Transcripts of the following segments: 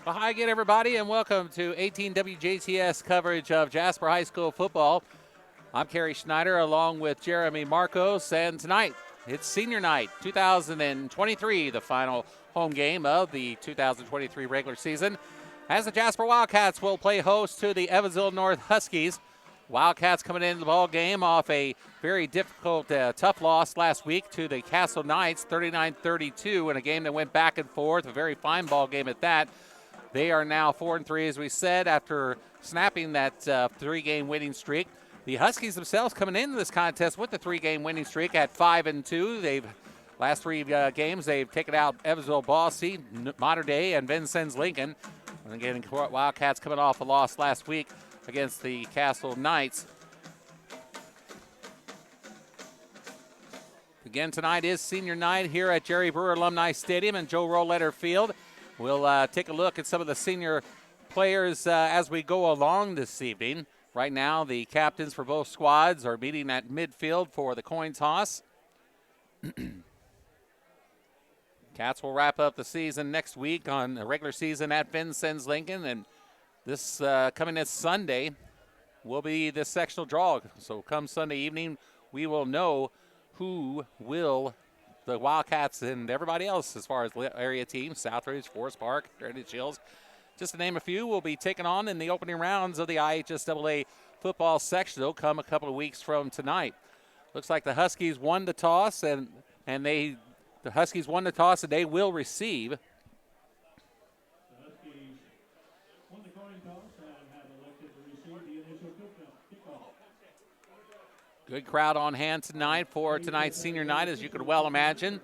Well, hi again, everybody, and welcome to 18 WJTS coverage of Jasper High School football. I'm Kerry Schneider along with Jeremy Marcos, and tonight it's senior night 2023, the final home game of the 2023 regular season, as the Jasper Wildcats will play host to the Evansville North Huskies. Wildcats coming into the ball game off a very difficult, tough loss last week to the Castle Knights, 39-32, in a game that went back and forth, a very fine ball game at that. They are now 4-3, as we said, after snapping that three-game winning streak. The Huskies themselves coming into this contest with the three-game winning streak at 5-2. They've last three games they've taken out Evansville Bossy, Mater Dei, and Vincennes Lincoln. And again, Wildcats coming off a loss last week against the Castle Knights. Again, tonight is senior night here at Jerry Brewer Alumni Stadium and Joe Roletter Field. We'll take a look at some of the senior players as we go along this evening. Right now, the captains for both squads are meeting at midfield for the coin toss. Cats will wrap up the season next week on the regular season at Vincennes Lincoln, and this coming this Sunday will be the sectional draw. So come Sunday evening, we will know who will, the Wildcats and everybody else as far as area teams, Southridge, Forest Park, Heritage Hills, just to name a few, will be taken on in the opening rounds of the IHSAA football sectional come a couple of weeks from tonight. Looks like the Huskies won the toss, and the Huskies won the toss, and they will receive. Good crowd on hand tonight for tonight's senior night, as you could well imagine.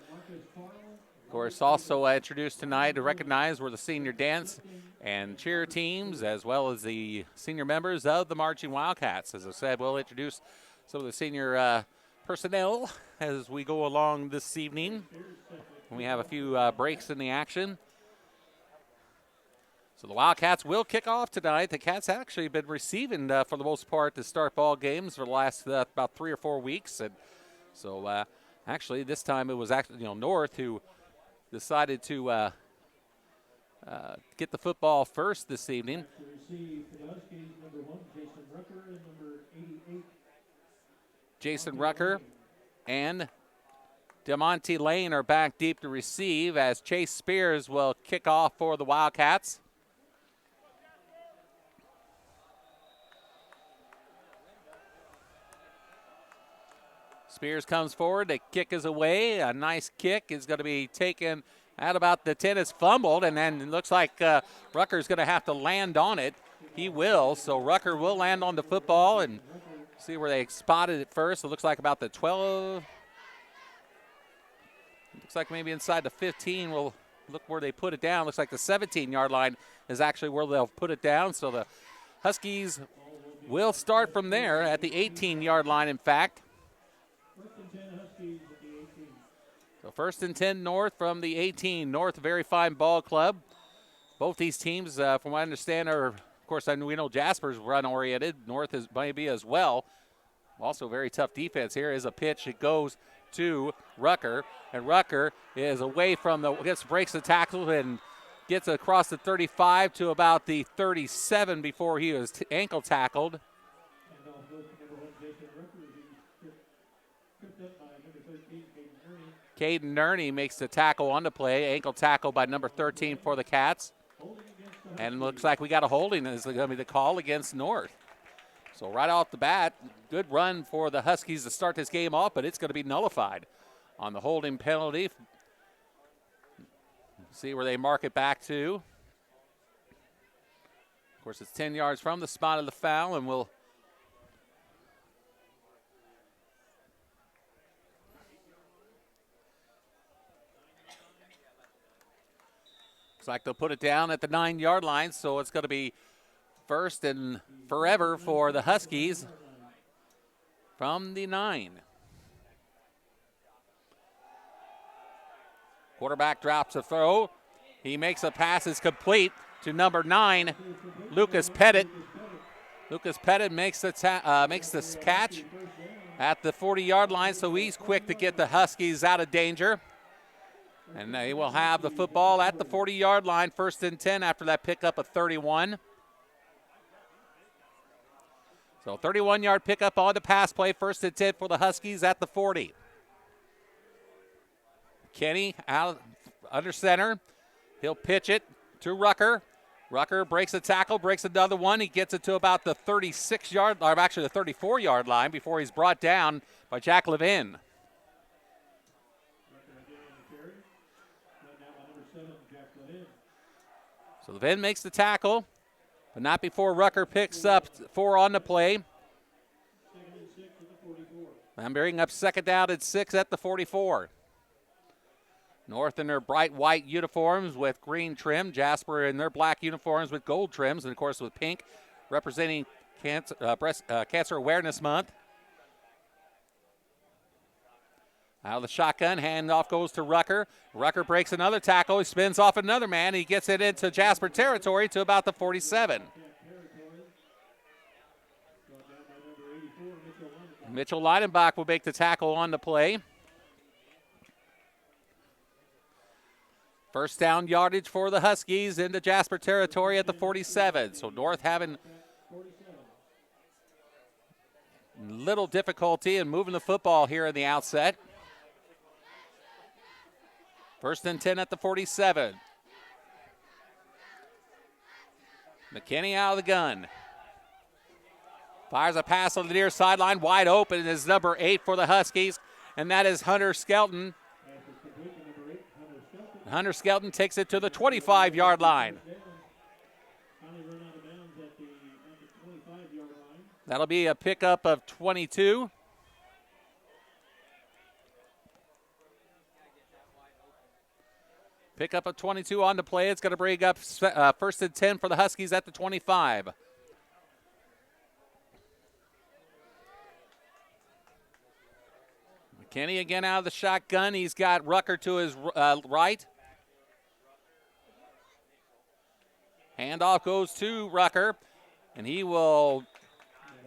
Of course, also introduced tonight to recognize were the senior dance and cheer teams, as well as the senior members of the Marching Wildcats. As I said, we'll introduce some of the senior personnel as we go along this evening. We have a few breaks in the action. So the Wildcats will kick off tonight. The Cats have actually been receiving, for the most part, to start ball games for the last about 3 or 4 weeks. And so actually this time it was actually North who decided to get the football first this evening. Jason Rucker and DeMonte Lane are back deep to receive as Chase Spears will kick off for the Wildcats. Spears comes forward. The kick is away. A nice kick is going to be taken at about the 10. It's fumbled, and then it looks like Rucker's going to have to land on it. He will. So Rucker will land on the football and see where they spotted it first. It looks like about the 12. Looks like maybe inside the 15. We'll look where they put it down. Looks like the 17-yard line is actually where they'll put it down. So the Huskies will start from there at the 18-yard line, in fact. So 1st and 10 North from the 18. North, a very fine ball club. Both these teams, from what I understand, are, of course, we know Jasper's run-oriented. North is maybe as well. Also very tough defense. Here is a pitch. It goes to Rucker, and Rucker is away from breaks the tackle and gets across the 35 to about the 37 before he was ankle tackled. Caden Nerney makes the tackle on the play. Ankle tackle by number 13 for the Cats. And looks like we got a holding. Is going to be the call against North. So right off the bat, good run for the Huskies to start this game off, but it's going to be nullified on the holding penalty. See where they mark it back to. Of course, it's 10 yards from the spot of the foul, and we'll looks like they'll put it down at the 9-yard line, so it's going to be first and forever for the Huskies from the 9. Quarterback drops a throw. He makes a pass. It's complete to number 9, Lucas Pettit. Lucas Pettit makes the catch at the 40-yard line, so he's quick to get the Huskies out of danger. And they will have the football at the 40-yard line, 1st and 10 after that pickup of 31. So 31-yard pickup on the pass play, 1st and 10 for the Huskies at the 40. Kenny out under center. He'll pitch it to Rucker. Rucker breaks a tackle, breaks another one. He gets it to about the 36-yard, or actually the 34-yard line before he's brought down by Jack Levin. So Levin makes the tackle, but not before Rucker picks up 4 on the play. I'm bringing up 2nd down and 6 at the 44. North in their bright white uniforms with green trim. Jasper in their black uniforms with gold trims, and of course with pink, representing Cancer Awareness Month. Out of the shotgun, handoff goes to Rucker. Rucker breaks another tackle. He spins off another man. He gets it into Jasper territory to about the 47. Mitchell Leidenbach will make the tackle on the play. 1st down yardage for the Huskies into Jasper territory at the 47. So North having little difficulty in moving the football here in the outset. 1st and 10 at the 47. McKinney out of the gun. Fires a pass on the near sideline. Wide open is number 8 for the Huskies, and that is Hunter Skelton. Hunter Skelton takes it to the 25-yard line. That'll be a pickup of 22. Pickup of 22 on the play. It's going to bring up 1st and 10 for the Huskies at the 25. McKinney again out of the shotgun. He's got Rucker to his right. Handoff goes to Rucker, and he will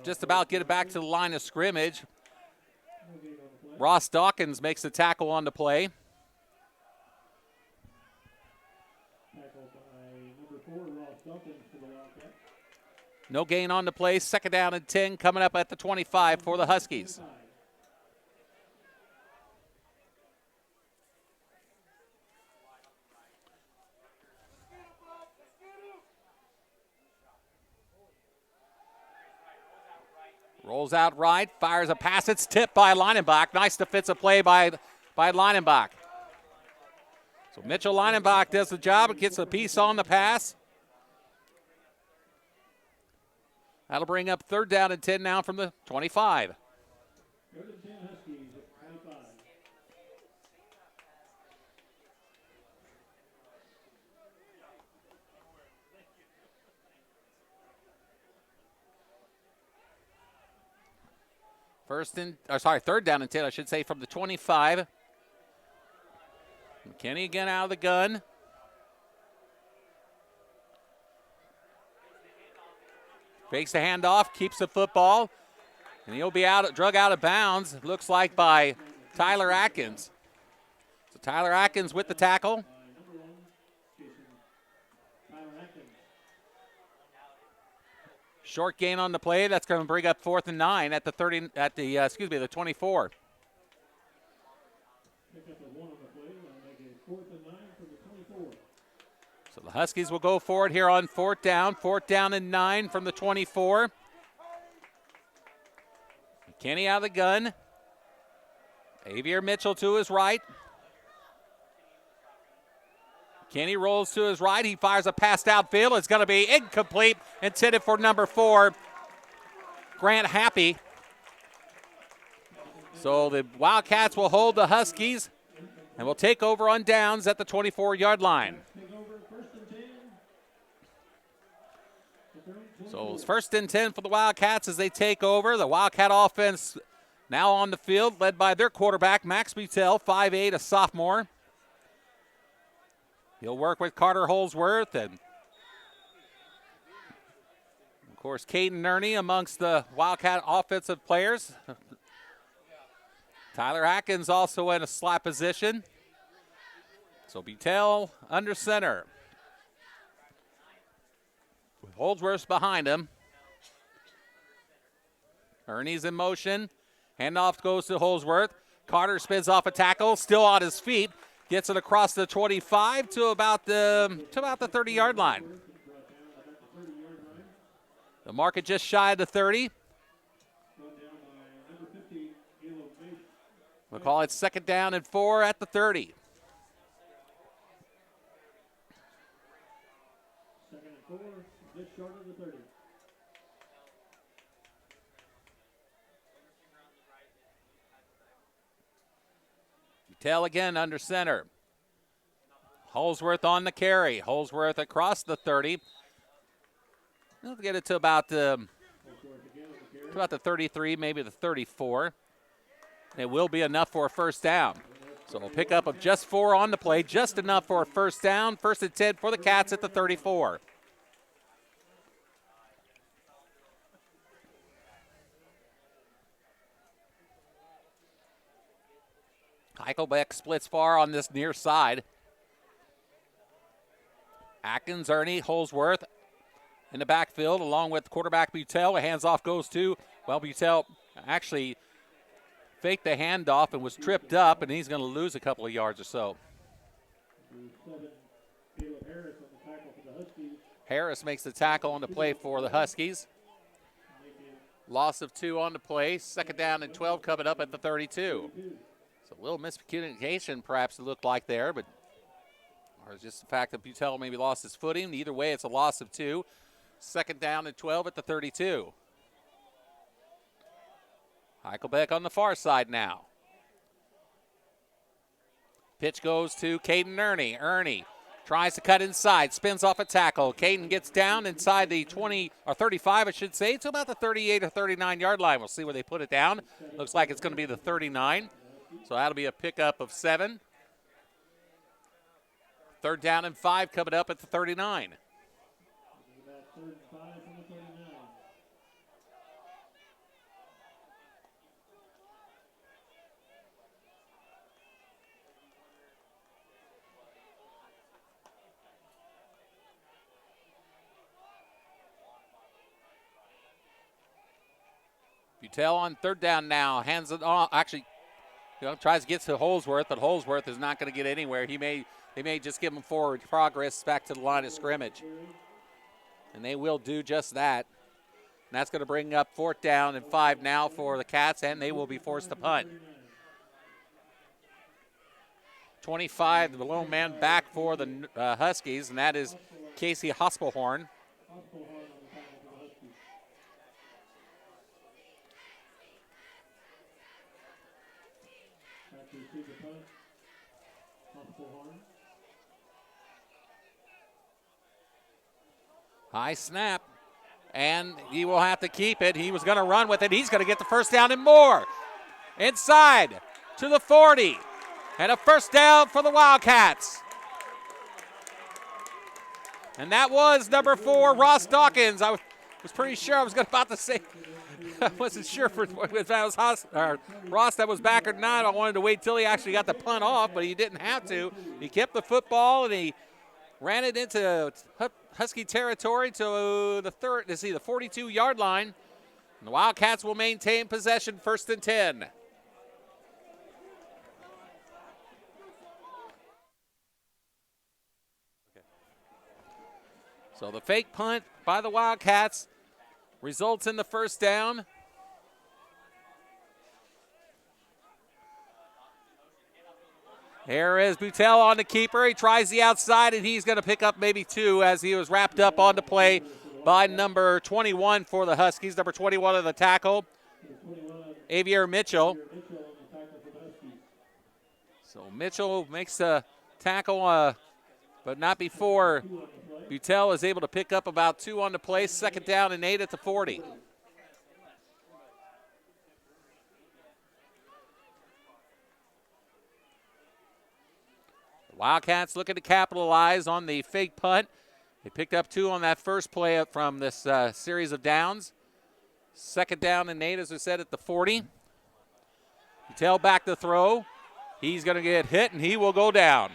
just about get it back to the line of scrimmage. Ross Dawkins makes the tackle on the play. No gain on the play. 2nd down and 10 coming up at the 25 for the Huskies. Rolls out right, fires a pass. It's tipped by Leidenbach. Nice defensive play by Leidenbach. So Mitchell Leidenbach does the job and gets a piece on the pass. That'll bring up 3rd down and 10 now from the 25. 3rd and 10 Huskies at 25. Third down and 10, I should say, from the 25. McKinney again out of the gun. Fakes the handoff, keeps the football, and he'll be drug out of bounds, it looks like by Tyler Atkins. So Tyler Atkins with the tackle. Short gain on the play. That's going to bring up 4th and 9 at the 24. So the Huskies will go for it here on 4th down. 4th down and 9 from the 24. McKinney out of the gun. Xavier Mitchell to his right. Kenny rolls to his right. He fires a pass downfield. It's going to be incomplete, intended for number 4, Grant Happy. So the Wildcats will hold the Huskies and will take over on downs at the 24-yard line. So it's 1st and 10 for the Wildcats as they take over. The Wildcat offense now on the field, led by their quarterback, Max Butel, 5'8", a sophomore. He'll work with Carter Holsworth and, of course, Caden Nerney amongst the Wildcat offensive players. Tyler Atkins also in a slot position. So Butel under center. With Holdsworth behind him. Ernie's in motion. Handoff goes to Holdsworth. Carter spins off a tackle, still on his feet. Gets it across the 25 to about the 30-yard line. The market just shy of the 30. We'll call it 2nd down and 4 at the 30. 2nd and 4, just short of the 30. Butel again under center. Holdsworth on the carry. Holdsworth across the 30. We'll get it to about the 33, maybe the 34. It will be enough for a 1st down. So we'll pick up of just 4 on the play, just enough for a 1st down. 1st and 10 for the Cats at the 34. Eichelbeck splits far on this near side. Atkins, Ernie, Holdsworth in the backfield along with quarterback Butel. A hands-off goes to, well, Butel actually faked the handoff and was tripped up, and he's going to lose a couple of yards or so. Harris makes the tackle on the play for the Huskies. Loss of 2 on the play. 2nd down and 12 coming up at the 32. So a little miscommunication perhaps it looked like there, but or just the fact that Butel maybe lost his footing. Either way, it's a loss of 2. 2nd down and 12 at the 32. Eichelbeck on the far side now. Pitch goes to Caden Ernie. Ernie tries to cut inside, spins off a tackle. Caden gets down inside the 20, or 35, I should say, to about the 38 or 39-yard line. We'll see where they put it down. Looks like it's going to be the 39. So that'll be a pickup of 7. 3rd down and 5 coming up at the 39. Butel on 3rd down now. Hands it on. Actually, tries to get to Holdsworth, but Holdsworth is not going to get anywhere. They may just give him forward progress back to the line of scrimmage. And they will do just that. And that's going to bring up 4th down and 5 now for the Cats, and they will be forced to punt. 25, the lone man back for the Huskies, and that is Casey Hospelhorn. High snap, and he will have to keep it. He was going to run with it. He's going to get the 1st down and more. Inside to the 40, and a 1st down for the Wildcats. And that was number 4, Ross Dawkins. I was pretty sure I was about to say, I wasn't sure if that was Ross that was back or not. I wanted to wait till he actually got the punt off, but he didn't have to. He kept the football, and he ran it into Husky territory to the 42-yard line. And the Wildcats will maintain possession, 1st and 10. So the fake punt by the Wildcats results in the 1st down. Here is Butel on the keeper. He tries the outside, and he's going to pick up maybe 2 as he was wrapped up on the play by number 21 for the Huskies. Number 21 of the tackle, Avier Mitchell. So Mitchell makes a tackle, but not before Butel is able to pick up about 2 on the play. 2nd down and 8 at the 40. Wildcats looking to capitalize on the fake punt. They picked up 2 on that first play from this series of downs. 2nd down and 8, as we said, at the 40. Butel back to throw. He's going to get hit, and he will go down.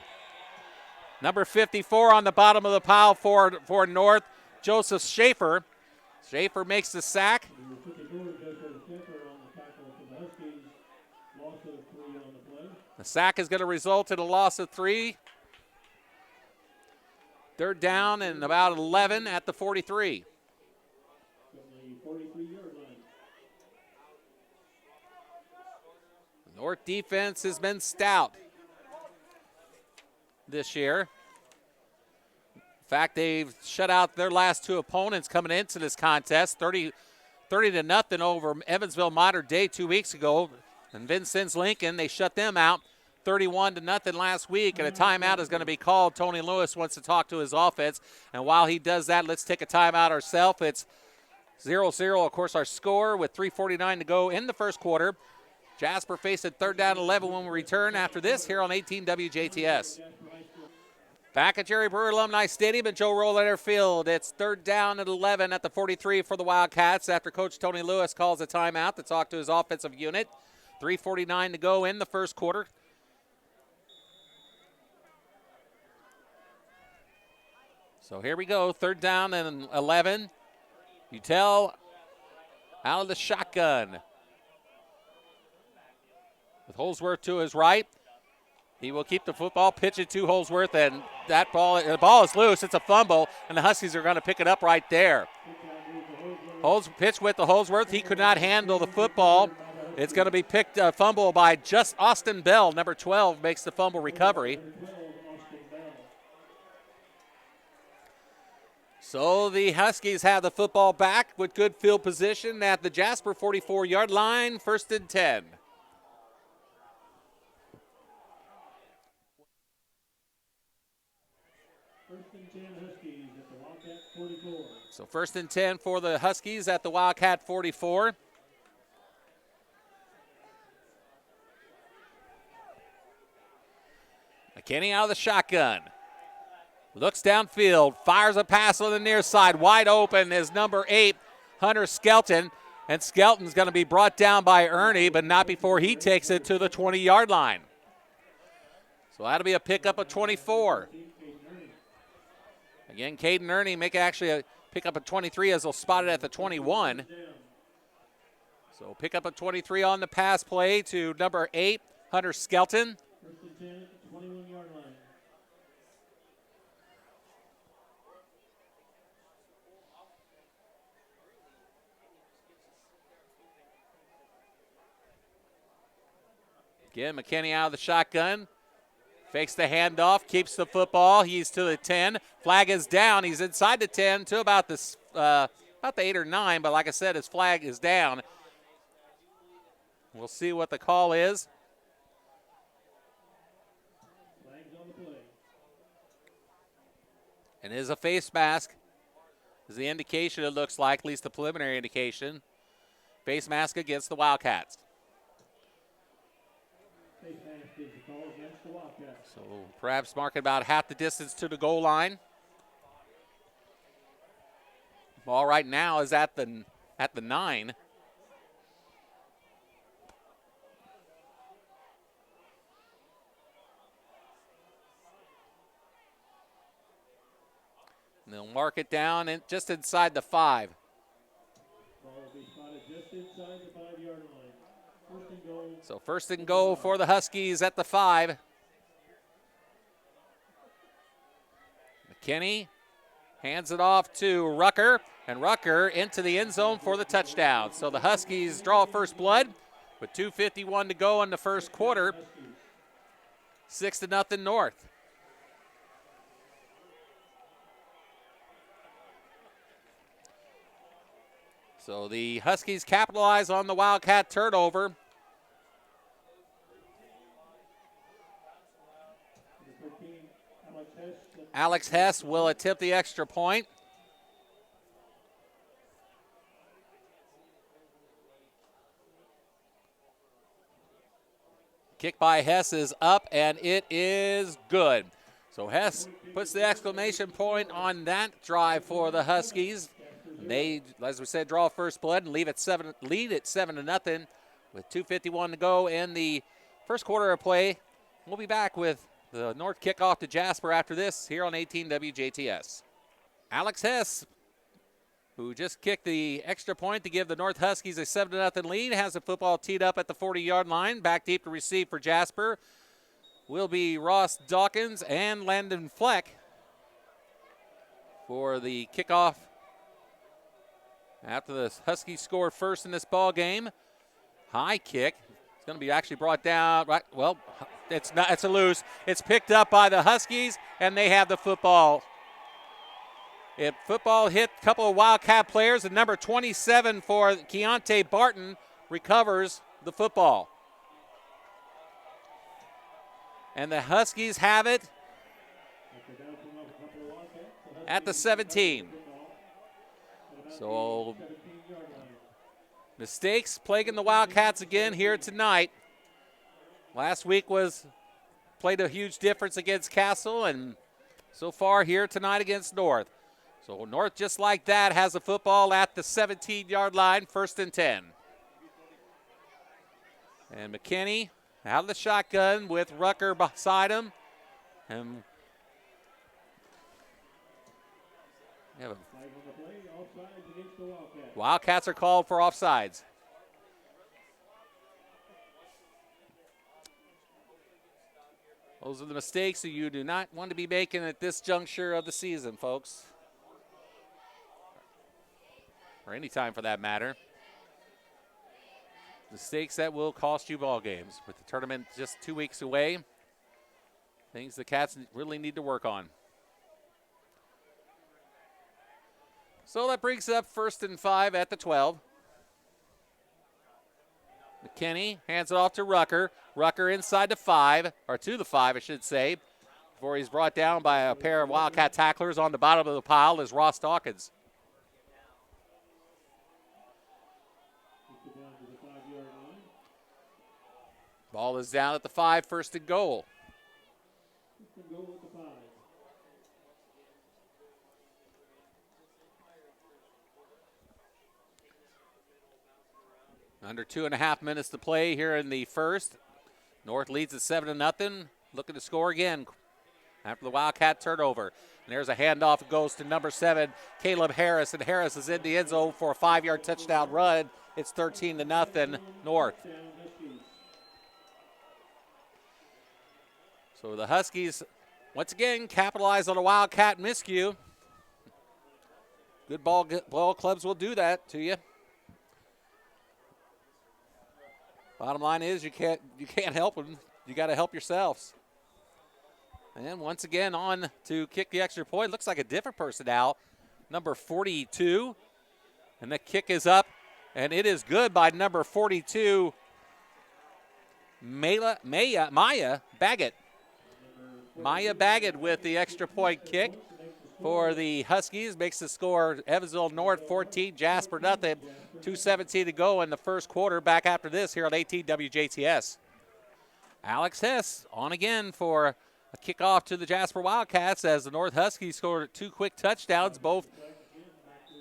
Number 54 on the bottom of the pile for North, Joseph Schaefer. Schaefer makes the sack. Number 54, Joseph Schaefer on the tackle for the Huskies. Loss of 3 on the play. The sack is going to result in a loss of 3. Third down and about 11 at the 43. From the 43-yard line. The North defense has been stout this year. In fact, they've shut out their last 2 opponents coming into this contest, 30-0 over Evansville Modern Day 2 weeks ago. And Vincennes Lincoln, they shut them out 31-0 last week, and a timeout is going to be called. Tony Lewis wants to talk to his offense, and while he does that, let's take a timeout ourselves. It's 0-0, of course, our score with 3:49 to go in the first quarter. Jasper facing third down 11 when we return after this here on 18 WJTS. Back at Jerry Brewer Alumni Stadium at Joe Roller Field, it's third down at 11 at the 43 for the Wildcats after Coach Tony Lewis calls a timeout to talk to his offensive unit. 3:49 to go in the first quarter. So here we go, third down and 11. Utel out of the shotgun. With Holsworth to his right. He will keep the football, pitch it to Holsworth, and the ball is loose. It's a fumble, and the Huskies are going to pick it up right there. Pitch with the Holsworth. He could not handle the football. It's going to be picked fumble by just Austin Bell. Number 12 makes the fumble recovery. So the Huskies have the football back with good field position at the Jasper 44-yard line, 1st and 10. So 1st and 10 for the Huskies at the Wildcat 44. McKinney out of the shotgun. Looks downfield, fires a pass on the near side. Wide open is number 8, Hunter Skelton. And Skelton's going to be brought down by Ernie, but not before he takes it to the 20-yard line. So that'll be a pickup of 24. Again, Caden Ernie make actually a pickup of 23 as they'll spot it at the 21. So pick up a 23 on the pass play to number 8, Hunter Skelton. 1st and 10 at the 21-yard line. Again, McKinney out of the shotgun. Fakes the handoff, keeps the football. He's to the 10. Flag is down. He's inside the 10 to about the 8 or 9, but like I said, his flag is down. We'll see what the call is. Flags on the play. And it is a face mask. Is the indication, it looks like, at least the preliminary indication. Face mask against the Wildcats. Face mask is the call against the Wildcats. So perhaps marking about half the distance to the goal line. Ball right now is at the 9. And they'll mark it down and just inside the 5. Ball will be spotted just inside the 5-yard line. 1st and goal. So 1st and goal for the Huskies at the 5. McKinney hands it off to Rucker, and Rucker into the end zone for the touchdown. So the Huskies draw first blood with 2:51 to go in the first quarter. 6-0 North. So the Huskies capitalize on the Wildcat turnover. Alex Hess will attempt the extra point. Kick by Hess is up, and it is good. So Hess puts the exclamation point on that drive for the Huskies. They, as we said, draw first blood and lead at 7-0 with 2:51 to go in the first quarter of play. We'll be back with the North kickoff to Jasper after this here on 18 WJTS. Alex Hess, who just kicked the extra point to give the North Huskies a 7-0 lead, has the football teed up at the 40-yard line. Back deep to receive for Jasper will be Ross Dawkins and Landon Fleck for the kickoff after the Huskies scored first in this ball game. High kick. It's going to be actually brought down. Right. Well, it's not. It's a loose. It's picked up by the Huskies, and they have the football. Football hit a couple of Wildcat players, and number 27 for Keontae Barton recovers the football. And the Huskies have it at the 17. So mistakes plaguing the Wildcats again here tonight. Last week played a huge difference against Castle, and so far here tonight against North. So North, just like that, has the football at the 17-yard line, 1st and 10. And McKinney out of the shotgun with Rucker beside him. And Wildcats are called for offsides. Those are the mistakes that you do not want to be making at this juncture of the season, folks. Or any time for that matter. Mistakes that will cost you ball games. With the tournament just 2 weeks away, things the Cats really need to work on. So that brings up 1st and 5 at the 12. McKinney hands it off to Rucker. Rucker inside the 5, or to the 5, I should say, before he's brought down by a pair of Wildcat tacklers. On the bottom of the pile is Ross Dawkins. Ball is down at the 5, 1st and goal. Under 2.5 minutes to play here in the first. North leads at 7-0. Looking to score again after the Wildcat turnover. And there's a handoff. It goes to number 7, Caleb Harris. And Harris is in the end zone for a 5-yard touchdown run. It's 13-0 North. So the Huskies, once again, capitalize on a Wildcat miscue. Good ball clubs will do that to you. Bottom line is you can't help them. You got to help yourselves. And once again, on to kick the extra point. Looks like a different person now, number 42. And the kick is up, and it is good by number 42, Maya Baggett. Maya Baggett with the extra point kick for the Huskies. Makes the score Evansville North 14, Jasper nothing. 2:17 to go in the first quarter. Back after this here on 18 WJTS. Alex Hess on again for a kickoff to the Jasper Wildcats as the North Huskies scored 2 quick touchdowns, both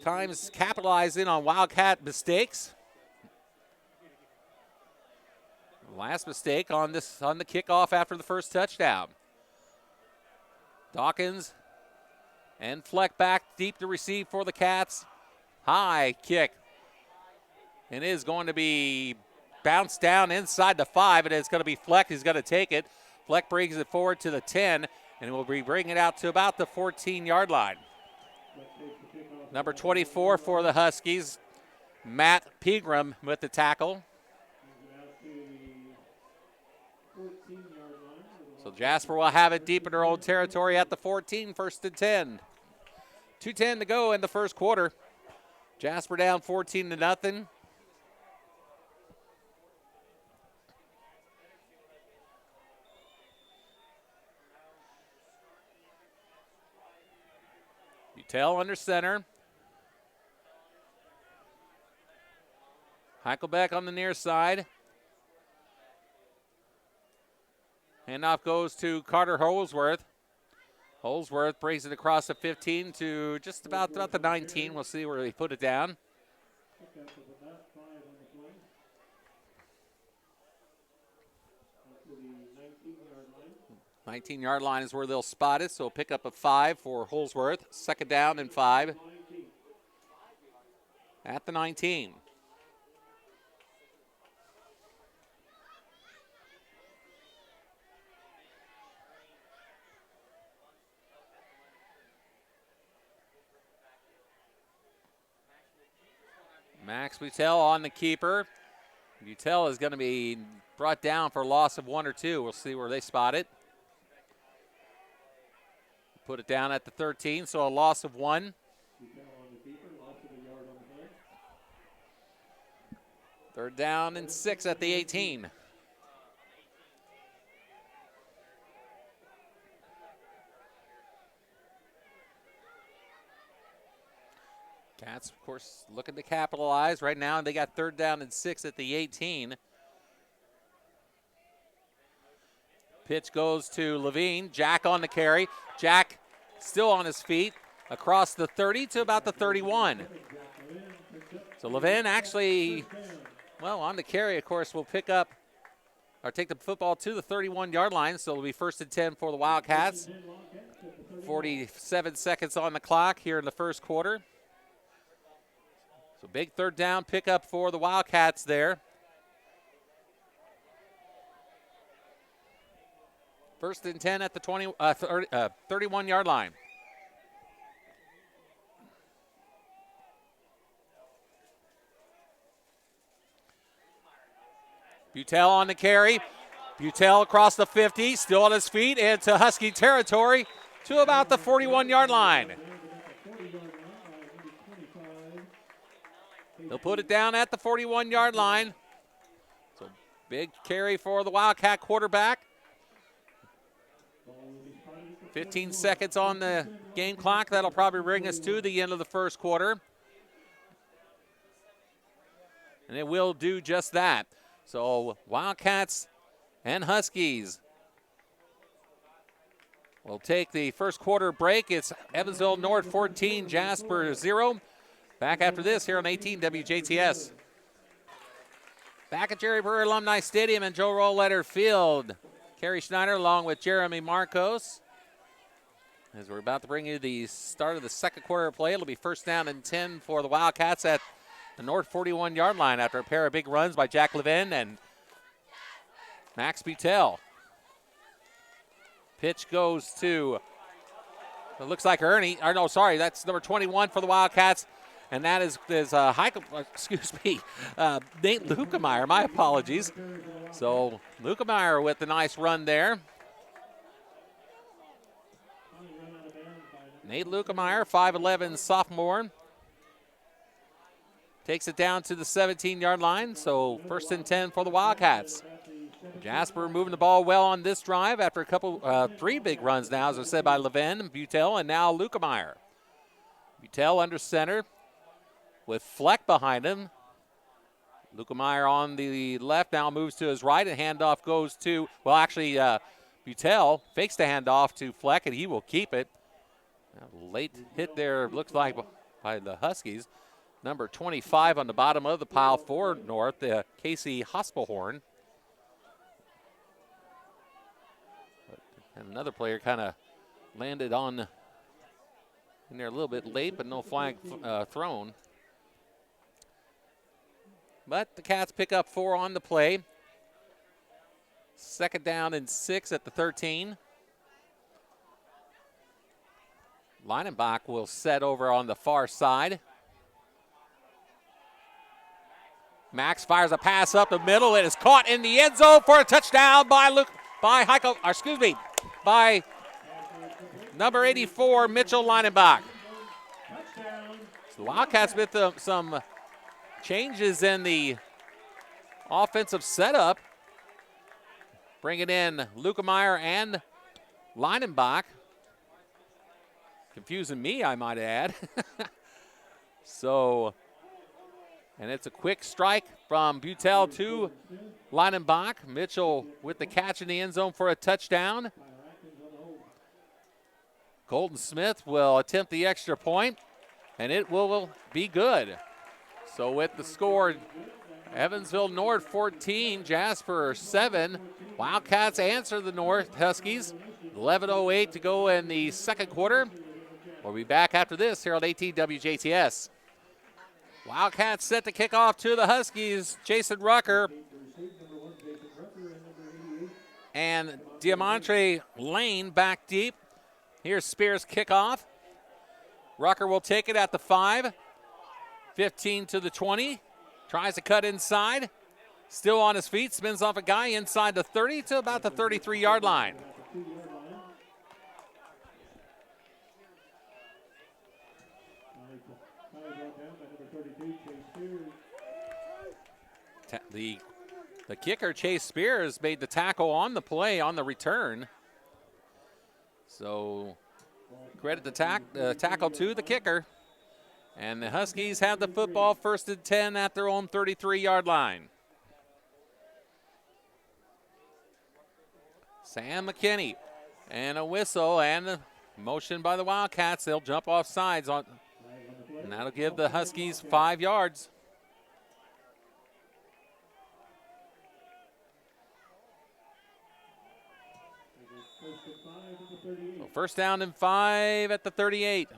times capitalizing on Wildcat mistakes. Last mistake on the kickoff after the first touchdown. Dawkins and Fleck back deep to receive for the Cats. High kick. And it is going to be bounced down inside the 5, and it's going to be Fleck who's going to take it. Fleck brings it forward to the 10, and will be bringing it out to about the 14-yard line. Number 24 for the Huskies, Matt Pegram with the tackle. So Jasper will have it deep in their own territory at the 14, 1st and 10. 2:10 to go in the first quarter. Jasper down 14-0. Butel under center. Heichelbeck on the near side. Handoff goes to Carter Holsworth. Holsworth brings it across the 15 to just about the 19. We'll see where he put it down. 19-yard line is where they'll spot it, so pick up a 5 for Holsworth. 2nd down and 5 at the 19. Max Butel on the keeper. Butel is going to be brought down for a loss of 1 or 2. We'll see where they spot it. Put it down at the 13, so a loss of 1. 3rd down and 6 at the 18. Cats, of course, looking to capitalize. Right now, they got 3rd down and 6 at the 18. Pitch goes to Levine. Jack on the carry. Jack still on his feet across the 30 to about the 31. So Levine actually, well, on the carry, of course, will pick up or take the football to the 31-yard line. So it'll be 1st and 10 for the Wildcats. 47 seconds on the clock here in the first quarter. So big 3rd down pickup for the Wildcats there. 1st and 10 at the 31-yard line. Butel on the carry. Butel across the 50, still on his feet into Husky territory to about the 41-yard line. They'll put it down at the 41-yard line. So big carry for the Wildcat quarterback. 15 seconds on the game clock. That'll probably bring us to the end of the first quarter. And it will do just that. So Wildcats and Huskies will take the first quarter break. It's Evansville North 14, Jasper 0. Back after this here on 18 WJTS. Back at Jerry Brewer Alumni Stadium and Joe Rollletter Field. Kerry Schneider along with Jeremy Marcos. As we're about to bring you the start of the second quarter of play, it'll be 1st down and 10 for the Wildcats at the North 41-yard line after a pair of big runs by Jack Levin and Max Butel. Pitch goes to, it looks like Ernie, or no, sorry, that's number 21 for the Wildcats. And that is Nate Lukemeyer. My apologies. So Lukemeyer with the nice run there. Nate Lukemeyer, 5'11", sophomore. Takes it down to the 17-yard line, so 1st and 10 for the Wildcats. Jasper moving the ball well on this drive after a couple, 3 big runs now, as I said, by Levin, Butel, and now Lukemeyer. Butel under center with Fleck behind him. Lukemeyer on the left now moves to his right, and handoff goes to, well, actually, Butel fakes the handoff to Fleck, and he will keep it. A late hit there, looks like, by the Huskies. Number 25 on the bottom of the pile for North, Casey Hospelhorn. And another player kind of landed on in there a little bit late, but no flag thrown. But the Cats pick up 4 on the play. 2nd down and 6 at the 13. Leinenbach will set over on the far side. Max fires a pass up the middle. It is caught in the end zone for a touchdown by number 84, Mitchell Leinenbach. So the Wildcats with some changes in the offensive setup. Bringing in Lukemeyer and Leinenbach. Confusing me, I might add. So, and it's a quick strike from Butel to Leinenbach. Mitchell with the catch in the end zone for a touchdown. Colton Smith will attempt the extra point, and it will be good. So with the score, Evansville North 14, Jasper 7. Wildcats answer the North Huskies 11:08 to go in the second quarter. We'll be back after this here on 18 WJTS. Wildcats set to kick off to the Huskies. Jason Rucker and Diamante Lane back deep. Here's Spears kickoff. Rucker will take it at the 5. 15 to the 20. Tries to cut inside. Still on his feet. Spins off a guy inside the 30 to about the 33-yard line. The kicker, Chase Spears, made the tackle on the play on the return. So credit the tackle to the kicker. And the Huskies have the football 1st and 10 at their own 33-yard line. Sam McKinney and a whistle and a motion by the Wildcats. They'll jump off sides on, and that'll give the Huskies 5 yards. So 1st down and 5 at the 38.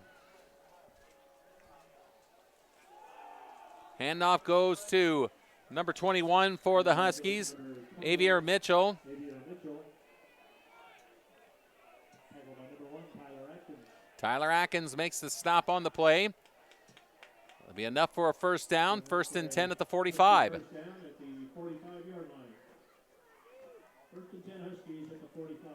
Handoff goes to number 21 for the Huskies, Avier Mitchell. Tyler Atkins makes the stop on the play. It'll be enough for a 1st down. 1st and 10 at the 45. 1st down at the 45-yard line. 1st and 10 Huskies at the 45.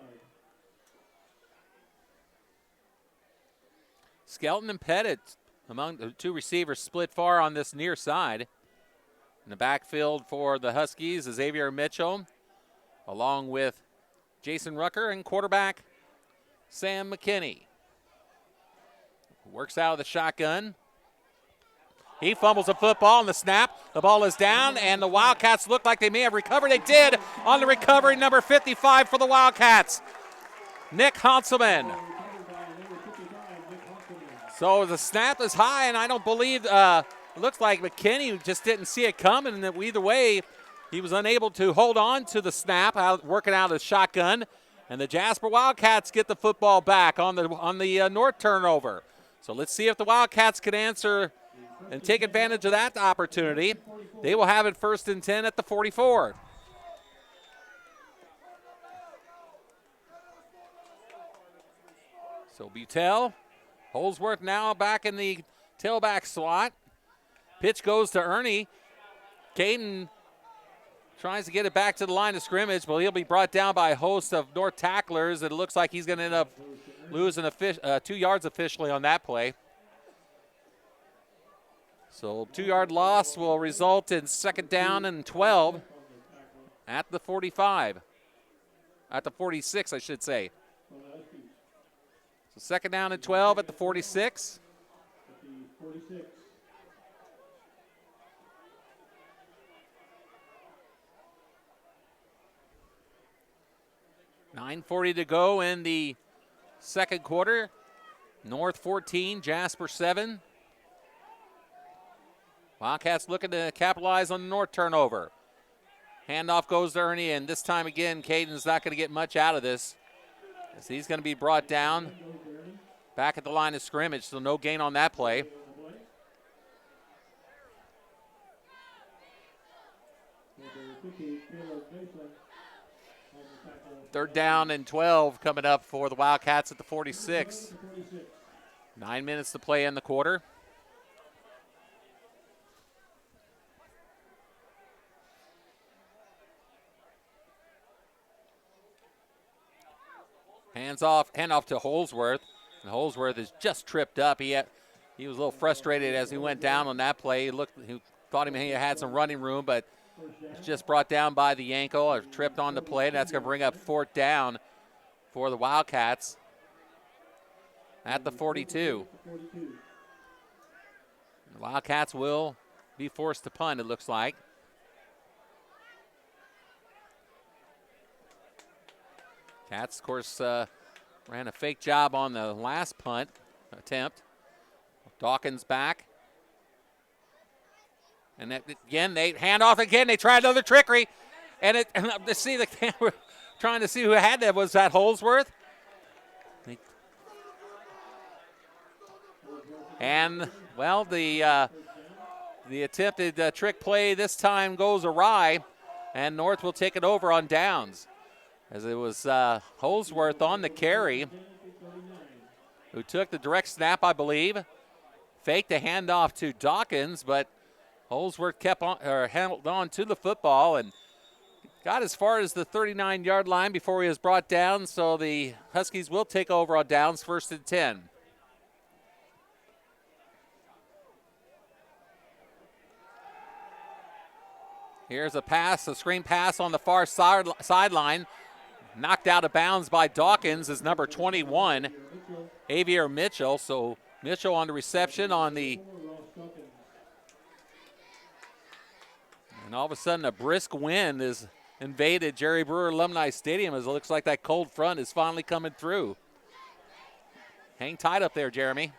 Skelton and Pettit among the 2 receivers split far on this near side. In the backfield for the Huskies is Xavier Mitchell, along with Jason Rucker and quarterback Sam McKinney. Works out of the shotgun. He fumbles the football on the snap. The ball is down, and the Wildcats look like they may have recovered. They did on the recovery, number 55 for the Wildcats, Nick Hanselman. So the snap is high, and I don't believe, it looks like McKinney just didn't see it coming, and either way, he was unable to hold on to the snap, working out of the shotgun, and the Jasper Wildcats get the football back on the North turnover. So let's see if the Wildcats can answer and take advantage of that opportunity. They will have it 1st and 10 at the 44. So Butel, Holsworth now back in the tailback slot. Pitch goes to Ernie. Caden tries to get it back to the line of scrimmage, but he'll be brought down by a host of North tacklers. It looks like he's going to end up losing 2 yards officially on that play. So 2-yard loss will result in 2nd down and 12 at the 45. At the 46, I should say. So 2nd down and 12 at the 46. 9:40 to go in the second quarter. North 14, Jasper 7. Wildcats looking to capitalize on the North turnover. Handoff goes to Ernie, and this time again, Caden's not going to get much out of this, as he's going to be brought down back at the line of scrimmage, so no gain on that play. Third down and 12 coming up for the Wildcats at the 46. 9 minutes to play in the quarter. Handoff to Holsworth. And Holsworth is just tripped up. He was a little frustrated as he went down on that play. He thought he had some running room, but it's just brought down by the ankle or tripped on the play. And that's going to bring up 4th down for the Wildcats at the 42. The Wildcats will be forced to punt, it looks like. Cats, of course, ran a fake job on the last punt attempt. Dawkins back. And again, they hand off again. They try another trickery. And to see the camera trying to see who had that, was that Holsworth? And, well, the attempted trick play this time goes awry, and North will take it over on downs. As it was Holsworth on the carry, who took the direct snap, I believe. Faked a handoff to Dawkins, but Holsworth held on to the football and got as far as the 39-yard line before he was brought down, so the Huskies will take over on downs, 1st and 10. Here's a screen pass on the far sideline. Knocked out of bounds by Dawkins is number 21, Avier Mitchell. So Mitchell on the reception on the. And all of a sudden a brisk wind has invaded Jerry Brewer Alumni Stadium as it looks like that cold front is finally coming through. Hang tight up there, Jeremy.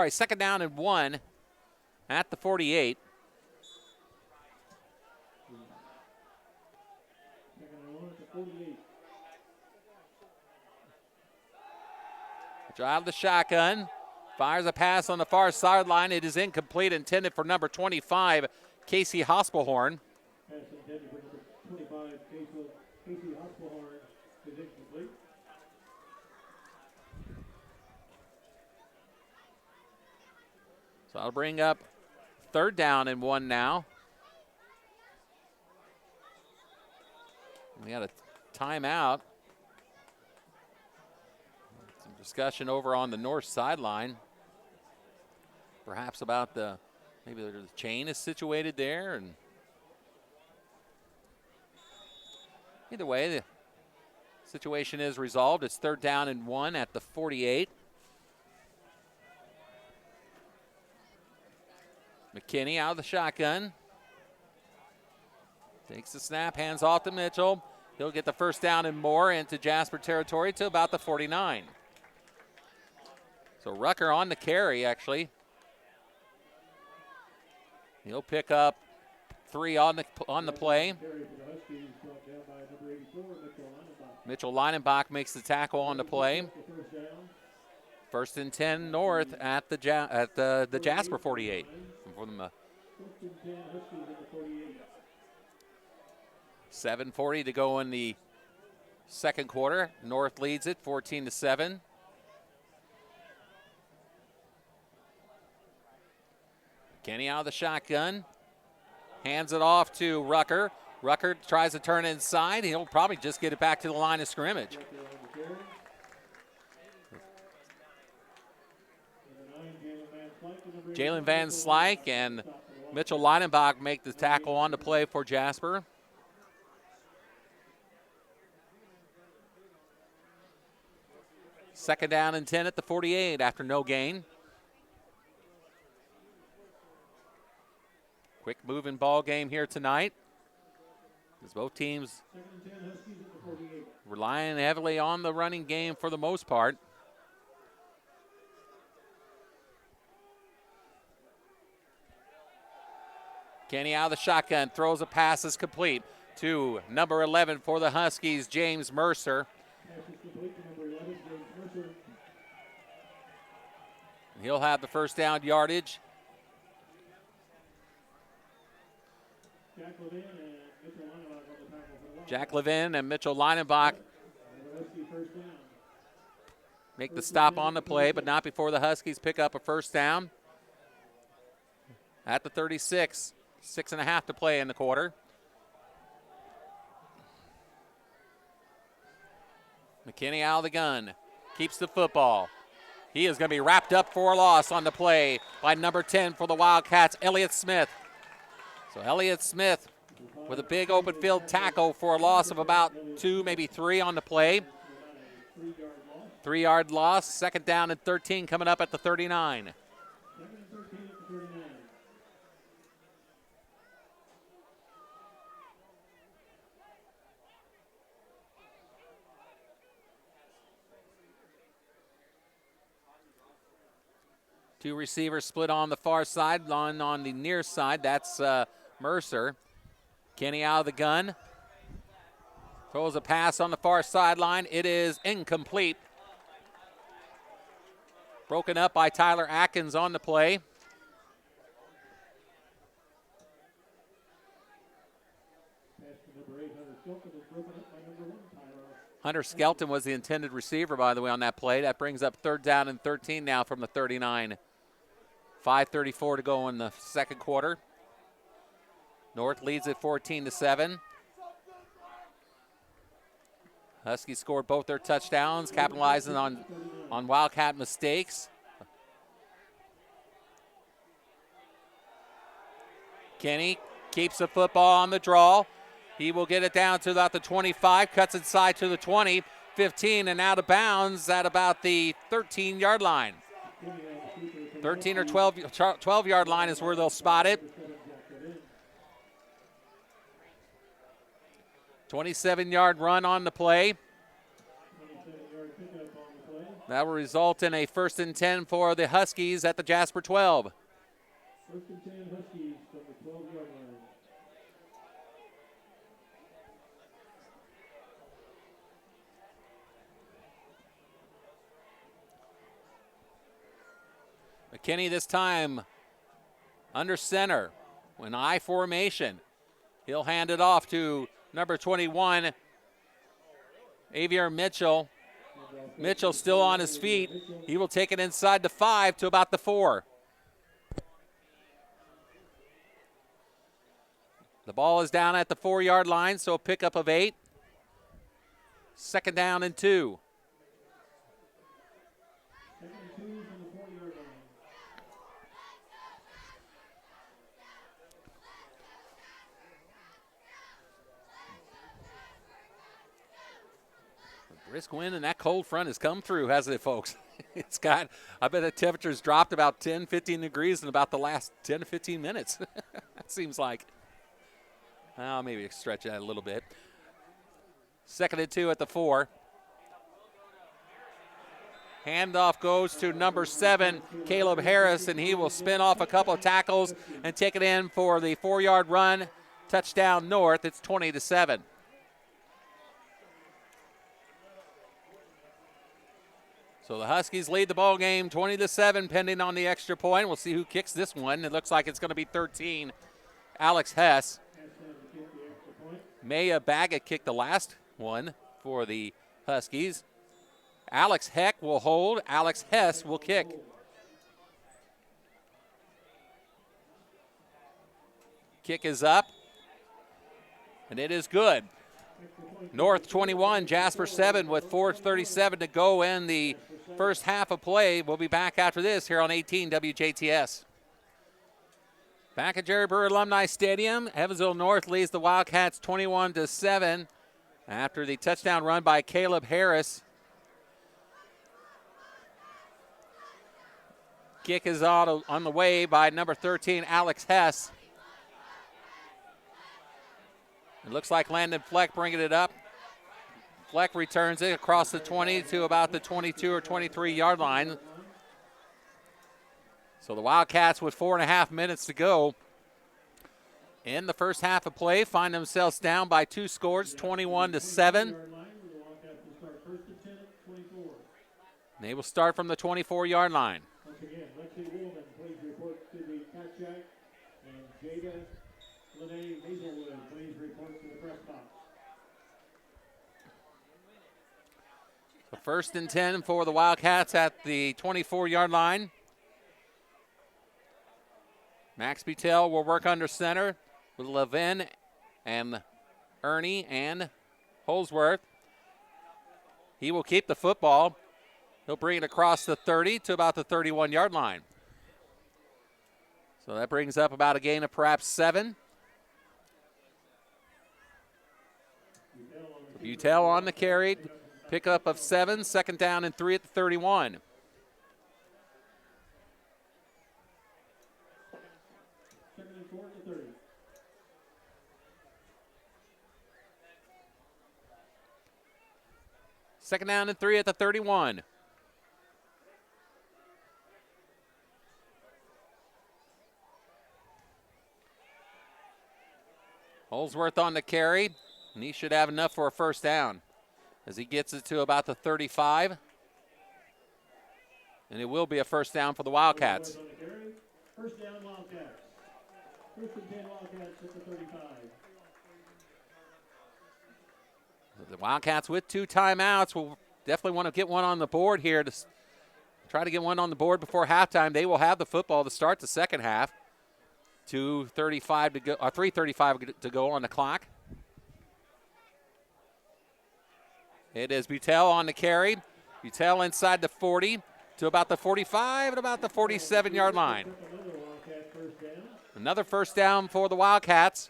Second down and 1 at the 48. Out of the shotgun, fires a pass on the far sideline. It is incomplete, intended for number 25, Casey Hospelhorn. Pass intended for number 25, Casey Hospelhorn is incomplete. So I'll bring up 3rd down and 1 now. We got a timeout. Some discussion over on the north sideline. Perhaps about maybe the chain is situated there. And either way, the situation is resolved. It's 3rd down and 1 at the 48. McKinney out of the shotgun. Takes the snap, hands off to Mitchell. He'll get the 1st down and more into Jasper territory to about the 49. So Rucker on the carry, actually. He'll pick up 3 on the play. Mitchell Leinenbach makes the tackle on the play. 1st and 10 North at the Jasper 48. From 7:40 to go in the second quarter. North leads it 14-7. Kenny out of the shotgun. Hands it off to Rucker. Rucker tries to turn inside. He'll probably just get it back to the line of scrimmage. Jalen Van Slyke and Mitchell Leinenbach make the tackle on the play for Jasper. Second down and 10 at the 48 after no gain. Quick moving ball game here tonight, as both teams relying heavily on the running game for the most part. Kenny out of the shotgun, throws a pass, is complete to number 11 for the Huskies, James Mercer. He'll have the 1st down yardage. Jack Levin and Mitchell Leinenbach make the stop on the play, but not before the Huskies pick up a 1st down at the 36. 6.5 to play in the quarter. McKinney out of the gun. Keeps the football. He is going to be wrapped up for a loss on the play by number 10 for the Wildcats, Elliott Smith. So Elliott Smith with a big open field tackle for a loss of about 2, maybe 3 on the play. 3-yard loss. 2nd down and 13 coming up at the 39. Two receivers split on the far side, on the near side. That's Mercer. Kenny out of the gun. Throws a pass on the far sideline. It is incomplete. Broken up by Tyler Atkins on the play. Hunter Skelton was the intended receiver, by the way, on that play. That brings up 3rd down and 13 now from the 39. 5:34 to go in the second quarter. North leads at 14-7. Huskies scored both their touchdowns, capitalizing on Wildcat mistakes. Kenny keeps the football on the draw. He will get it down to about the 25, cuts inside to the 20, 15, and out of bounds at about the 13-yard line. 13 or 12-yard line is where they'll spot it. 27-yard run on the play. That will result in a 1st and 10 for the Huskies at the Jasper 12. 1st and 10 Huskies from the 12-yard line. McKinney this time under center. When I formation, he'll hand it off to number 21, Avier Mitchell. Mitchell still on his feet. He will take it inside the 5 to about the 4. The ball is down at the 4-yard line, so a pickup of 8. 2nd down and 2. Brisk wind and that cold front has come through, hasn't it, folks? It's got, I bet the temperature's dropped about 10, 15 degrees in about the last 10 to 15 minutes. That seems like, I'll maybe stretch that a little bit. 2nd and 2 at the 4. Handoff goes to number 7, Caleb Harris, and he will spin off a couple of tackles and take it in for the 4-yard run. Touchdown North. It's 20-7. So the Huskies lead the ball game 20-7, pending on the extra point. We'll see who kicks this one. It looks like it's going to be 13, Alex Hess. Maya Baggett kicked the last one for the Huskies. Alex Heck will hold. Alex Hess will kick. Kick is up, and it is good. North 21, Jasper 7 with 4:37 to go in the first half of play. We'll be back after this here on 18 WJTS. Back at Jerry Brewer Alumni Stadium, Evansville North leads the Wildcats 21-7 after the touchdown run by Caleb Harris. Kick is on the way by number 13, Alex Hess. It looks like Landon Fleck bringing it up. Fleck returns it across the 20 to about the 22 or 23-yard line. So the Wildcats with 4.5 minutes to go in the first half of play find themselves down by 2 scores, 21-7. They will start from the 24-yard line. Once again, Lexi Woolman, please report to the Cat Shack, and Jada Lene Hazelwood, please report to the press box. So 1st and 10 for the Wildcats at the 24-yard line. Max Butel will work under center with Levin and Ernie and Holsworth. He will keep the football. He'll bring it across the 30 to about the 31-yard line. So that brings up about a gain of perhaps 7. Butel on the carry. Pickup of 7. 2nd down and 3 at the 31. Second down and 3 at the 31. Holsworth on the carry. And he should have enough for a first down as he gets it to about the 35. And it will be a first down for the Wildcats. First down, Wildcats. First and 10 Wildcats at the 35. The Wildcats with 2 timeouts will definitely want to get one on the board here to try to get one on the board before halftime. They will have the football to start the second half. 2:35 to go, or 3:35 to go on the clock. It is Butel on the carry. Butel inside the 40 to about the 45 and about the 47-yard line. Another first down for the Wildcats.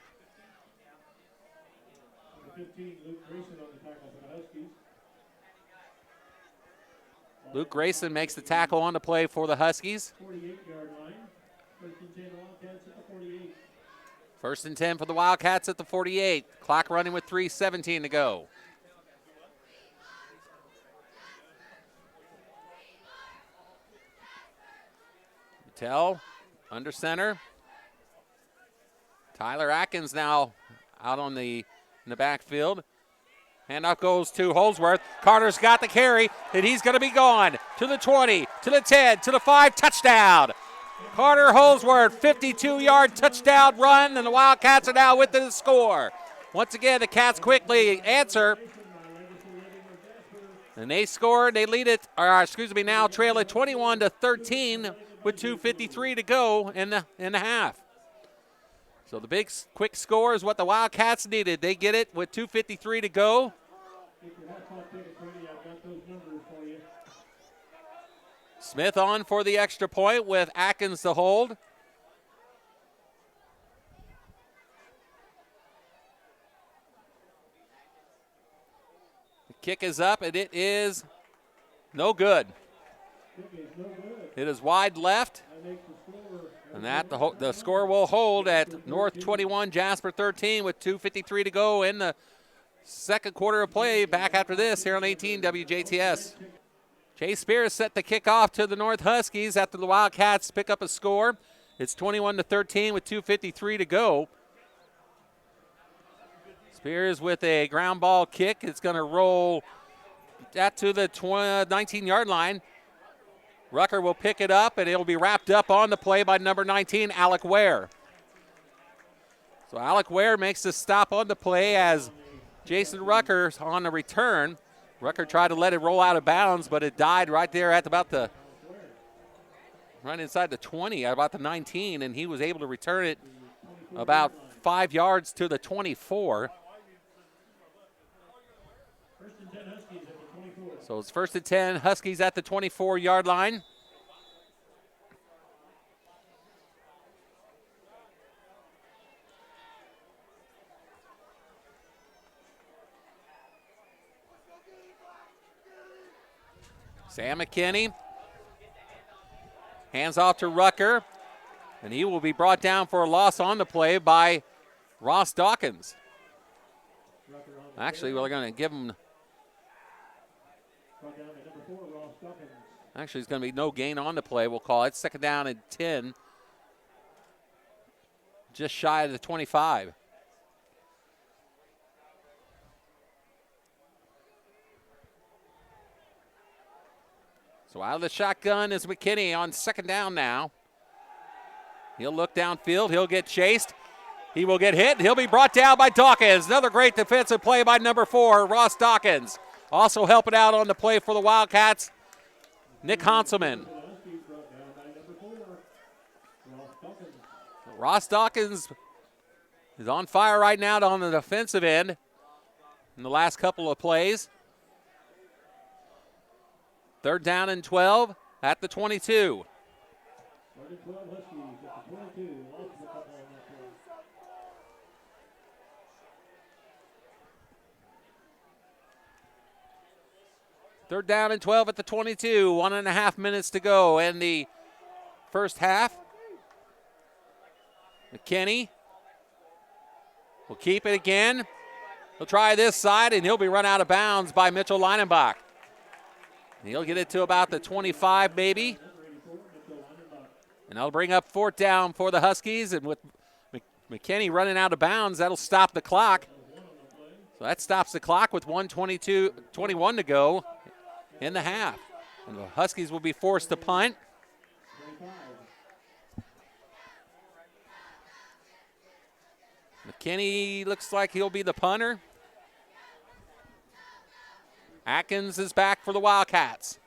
15, Luke Grayson on the tackle for the Huskies. Luke Grayson makes the tackle on the play for the Huskies. 48-yard line. First and 10 Wildcats at the 48. First and 10 for the Wildcats at the 48. Clock running with 3:17 to go. Tell under center. Tyler Atkins now out on in the backfield. Handoff goes to Holsworth. Carter's got the carry, and he's going to be gone to the 20, to the 10, to the 5. Touchdown. Carter Holsworth, 52-yard touchdown run, and the Wildcats are now within the score. Once again, the Cats quickly answer. And they scored. They lead it, now trail it 21-13 with 2:53 to go in the half. So the big quick score is what the Wildcats needed. They get it with 2:53 to go. Smith on for the extra point with Atkins to hold. The kick is up, and it is no good. It is wide left. And that the score will hold at North 21, Jasper 13 with 2:53 to go in the second quarter of play. Back after this here on 18 WJTS. Chase Spears set the kickoff to the North Huskies after the Wildcats pick up a score. It's 21-13 with 2:53 to go. Spears with a ground ball kick. It's going to roll that to the 19-yard line. Rucker will pick it up, and it'll be wrapped up on the play by number 19, Alec Ware. So Alec Ware makes the stop on the play as Jason Rucker's on the return. Rucker tried to let it roll out of bounds, but it died right there at right inside the 20, about the 19, and he was able to return it about 5 yards to the 24. So it's first and 10, Huskies at the 24-yard line. Sam McKinney hands off to Rucker, and he will be brought down for a loss on the play by Ross Dawkins. Actually, we're going to give him. Actually, it's going to be no gain on the play, we'll call it. Second down and 10. Just shy of the 25. So out of the shotgun is McKinney on second down now. He'll look downfield. He'll get chased. He will get hit. He'll be brought down by Dawkins. Another great defensive play by number 4, Ross Dawkins. Also helping out on the play for the Wildcats, Nick Hanselman. Ross Dawkins is on fire right now on the defensive end in the last couple of plays. Third down and 12 at the 22. Third down and 12 at the 22. 1.5 minutes to go in the first half. McKinney will keep it again. He'll try this side, and he'll be run out of bounds by Mitchell Leinenbach. He'll get it to about the 25 maybe. And that'll bring up fourth down for the Huskies. And with McKinney running out of bounds, that'll stop the clock. So That stops the clock with 1:21 to go in the half. And the Huskies will be forced to punt. McKinney looks like he'll be the punter. Atkins is back for the Wildcats.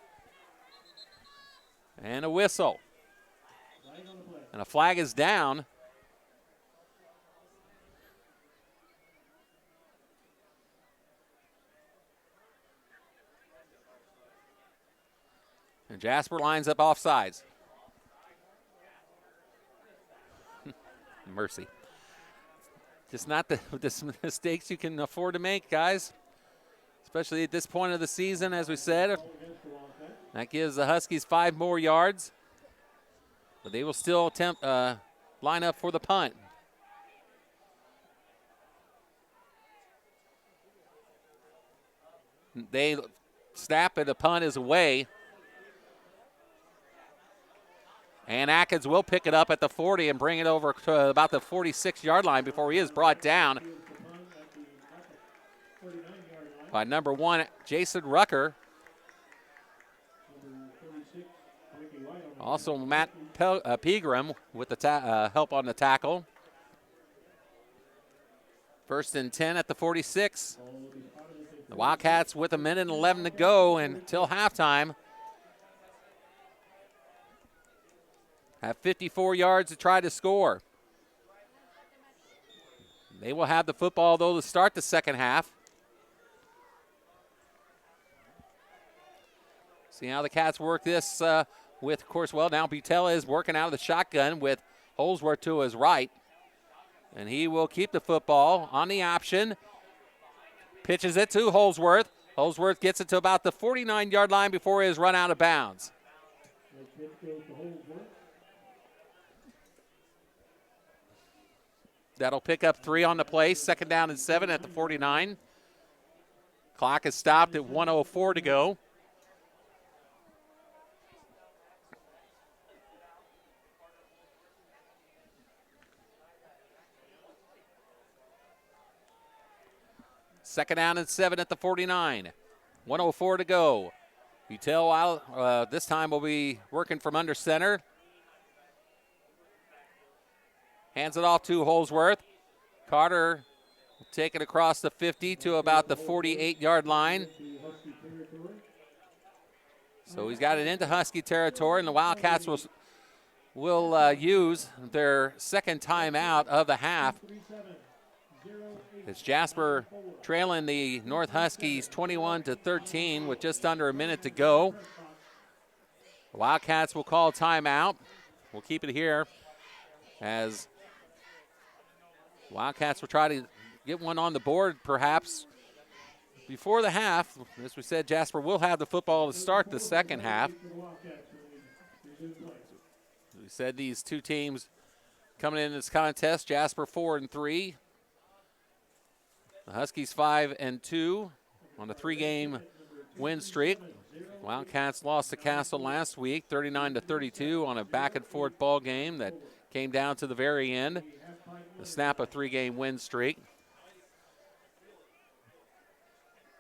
And a whistle. And a flag is down. And Jasper lines up offsides. Mercy. Just not the mistakes you can afford to make, guys. Especially at this point of the season, as we said. That gives the Huskies 5 more yards. But they will still attempt line up for the punt. They snap and the punt is away. And Atkins will pick it up at the 40 and bring it over to about the 46-yard line before he is brought down by number 1, Jason Rucker. Also Matt Pegram with the help on the tackle. 1st and 10 at the 46. The Wildcats with 1:11 to go until halftime have 54 yards to try to score. They will have the football, though, to start the second half. See how the Cats work this with, of course, well, now Butella is working out of the shotgun with Holsworth to his right. And he will keep the football on the option. Pitches it to Holsworth. Holsworth gets it to about the 49-yard line before he is run out of bounds. That'll pick up 3 on the play. 2nd down and 7 at the 49. Clock is stopped at 1:04 to go. Second down and 7 at the 49. 1:04 to go. Utel this time will be working from under center. Hands it off to Holsworth. Carter will take it across the 50 to about the 48-yard line. So he's got it into Husky territory, and the Wildcats will use their second timeout of the half. It's Jasper trailing the North Huskies 21-13 with just under a minute to go. The Wildcats will call timeout. We'll keep it here as Wildcats will try to get one on the board perhaps before the half. As we said, Jasper will have the football to start the second half. We said these two teams coming in this contest, Jasper 4-3. The Huskies 5-2 on a 3-game win streak. Wildcats lost to Castle last week, 39-32 on a back-and-forth ball game that came down to the very end. The snap a 3-game win streak.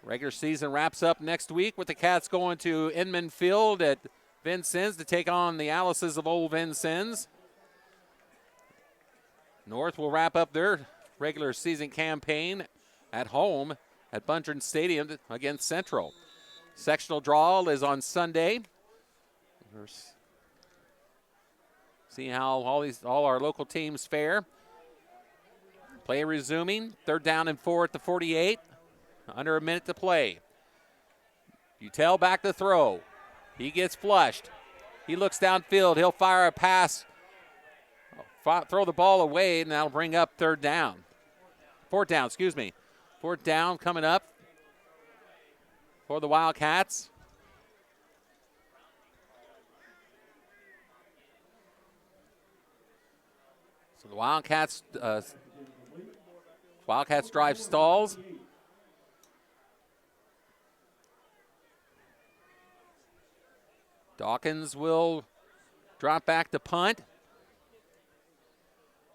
Regular season wraps up next week with the Cats going to Inman Field at Vincennes to take on the Alices of Old Vincennes. North will wrap up their regular season campaign at home at Bungeon Stadium against Central. Sectional draw is on Sunday. See how all our local teams fare. Play resuming. 3rd down and 4 at the 48. Under a minute to play. Utel back to throw. He gets flushed. He looks downfield. He'll fire a pass. Throw the ball away, and that'll bring up 4th down, 4th down coming up for the Wildcats. So the Wildcats drive stalls. Dawkins will drop back to punt.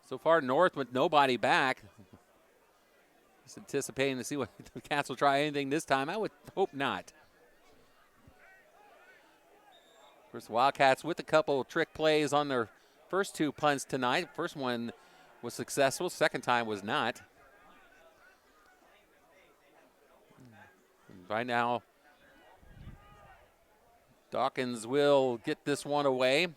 So far, North with nobody back. Just anticipating to see what the Cats will try anything this time. I would hope not. Of course, the Wildcats with a couple of trick plays on their first 2 punts tonight. First one was successful. Second time was not. Right now, Dawkins will get this one away.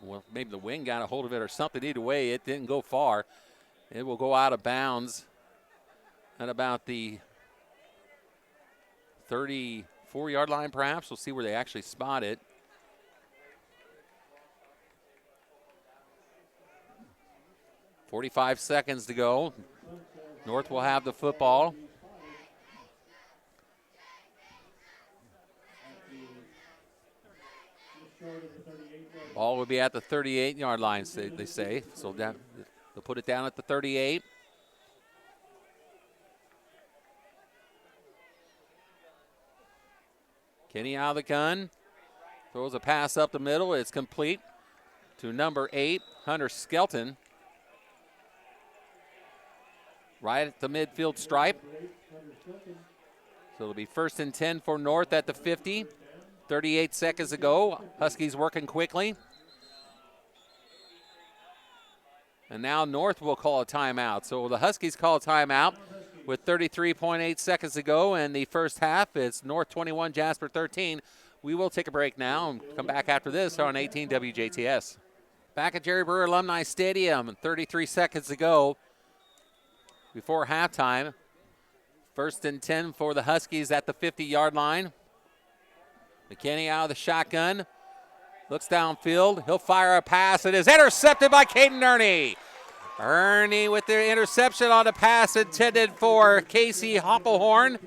Well, maybe the wing got a hold of it or something. Either way, it didn't go far. It will go out of bounds at about the 34-yard line, perhaps. We'll see where they actually spot it. .45 seconds to go. North will have the football. Ball will be at the 38-yard line, they say. So they'll put it down at the 38. Kenny out of the gun. Throws a pass up the middle. It's complete to number 8, Hunter Skelton. Right at the midfield stripe. So it'll be 1st and 10 for North at the 50. 38 seconds to go. Huskies working quickly. And now North will call a timeout. So the Huskies call a timeout with 33.8 seconds to go in the first half. It's North 21, Jasper 13. We will take a break now and come back after this on 18 WJTS. Back at Jerry Brewer Alumni Stadium, 33 seconds to go before halftime. 1st and 10 for the Huskies at the 50-yard line. McKinney out of the shotgun. Looks downfield. He'll fire a pass. It is intercepted by Caden Ernie. Ernie with the interception on a pass intended for Casey Hoppelhorn.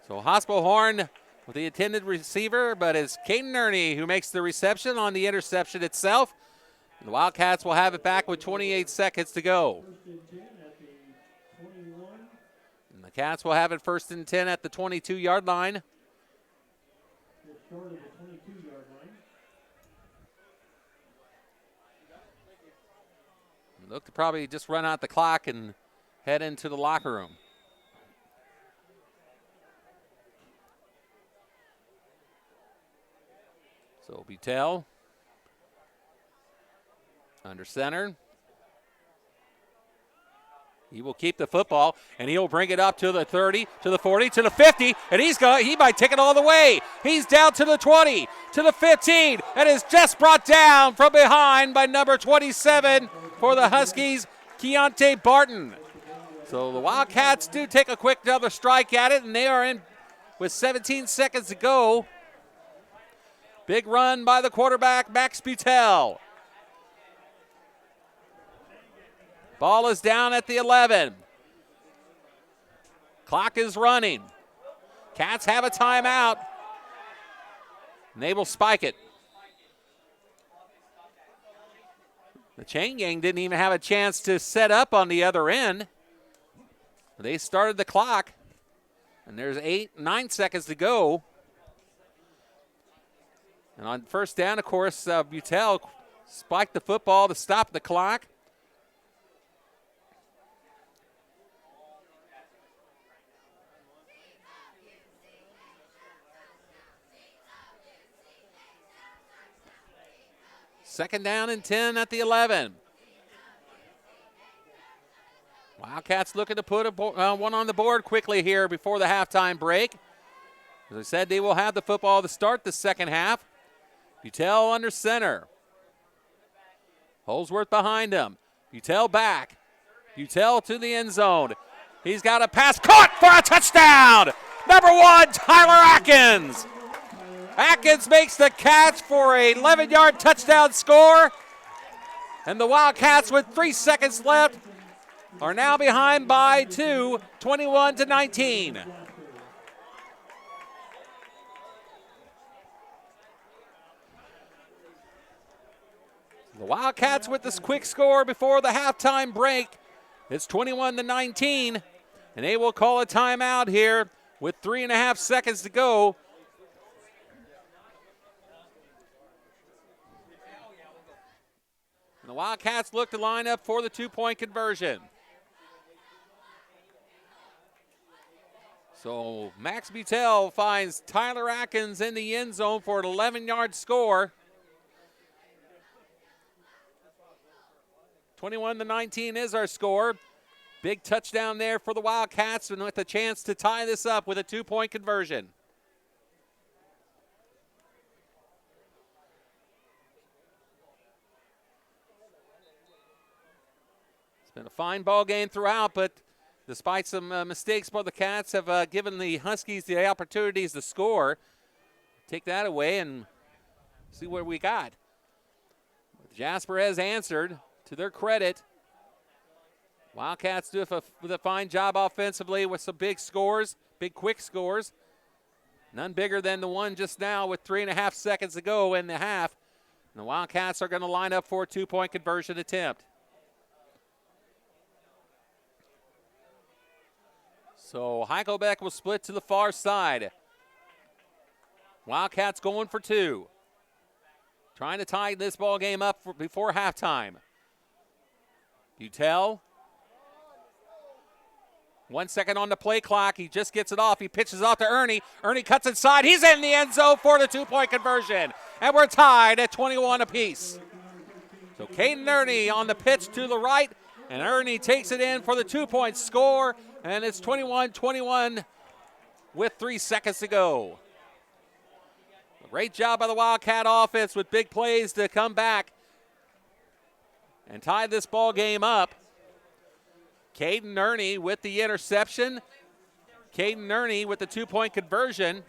So Hoppelhorn with the intended receiver, but it's Caden Ernie who makes the reception on the interception itself. The Wildcats will have it back with 28 seconds to go. And the Cats will have it 1st and 10 at the 22-yard line. Look to probably just run out the clock and head into the locker room. So Butel under center. He will keep the football, and he'll bring it up to the 30, to the 40, to the 50, and he might take it all the way. He's down to the 20, to the 15, and is just brought down from behind by number 27 for the Huskies, Keontae Barton. So the Wildcats do take a quick another strike at it, and they are in with 17 seconds to go. Big run by the quarterback, Max Butel. Ball is down at the 11. Clock is running. Cats have a timeout. And they will spike it. The chain gang didn't even have a chance to set up on the other end. They started the clock. And there's 9 seconds to go. And on 1st down, of course, Butel spiked the football to stop the clock. Second down and 10 at the 11. Wildcats looking to put one on the board quickly here before the halftime break. As I said, they will have the football to start the second half. Butel under center. Holsworth behind him. Butel back. Butel to the end zone. He's got a pass caught for a touchdown. Number 1, Tyler Atkins. Atkins makes the catch for a 11-yard touchdown score. And the Wildcats, with 3 seconds left, are now behind by 2, 21-19. The Wildcats with this quick score before the halftime break. It's 21-19, and they will call a timeout here with 3.5 seconds to go. And the Wildcats look to line up for the 2-point conversion. So Max Butel finds Tyler Atkins in the end zone for an 11-yard score. 21-19 is our score. Big touchdown there for the Wildcats, and with a chance to tie this up with a 2-point conversion. It's been a fine ball game throughout, but despite some mistakes, both the Cats have given the Huskies the opportunities to score. Take that away and see what we got. Jasper has answered, to their credit. Wildcats do a fine job offensively with some big scores, big quick scores. None bigger than the one just now with 3.5 seconds to go in the half. And the Wildcats are going to line up for a 2-point conversion attempt. So Heidelbeck will split to the far side. Wildcats going for 2. Trying to tie this ball game up before halftime. Butel. 1 second on the play clock. He just gets it off. He pitches off to Ernie. Ernie cuts inside. He's in the end zone for the 2-point conversion. And we're tied at 21 apiece. So Caden Ernie on the pitch to the right. And Ernie takes it in for the 2-point score. And it's 21-21 with 3 seconds to go. Great job by the Wildcat offense with big plays to come back and tie this ball game up. Caden Ernie with the interception. Caden Ernie with the 2-point conversion.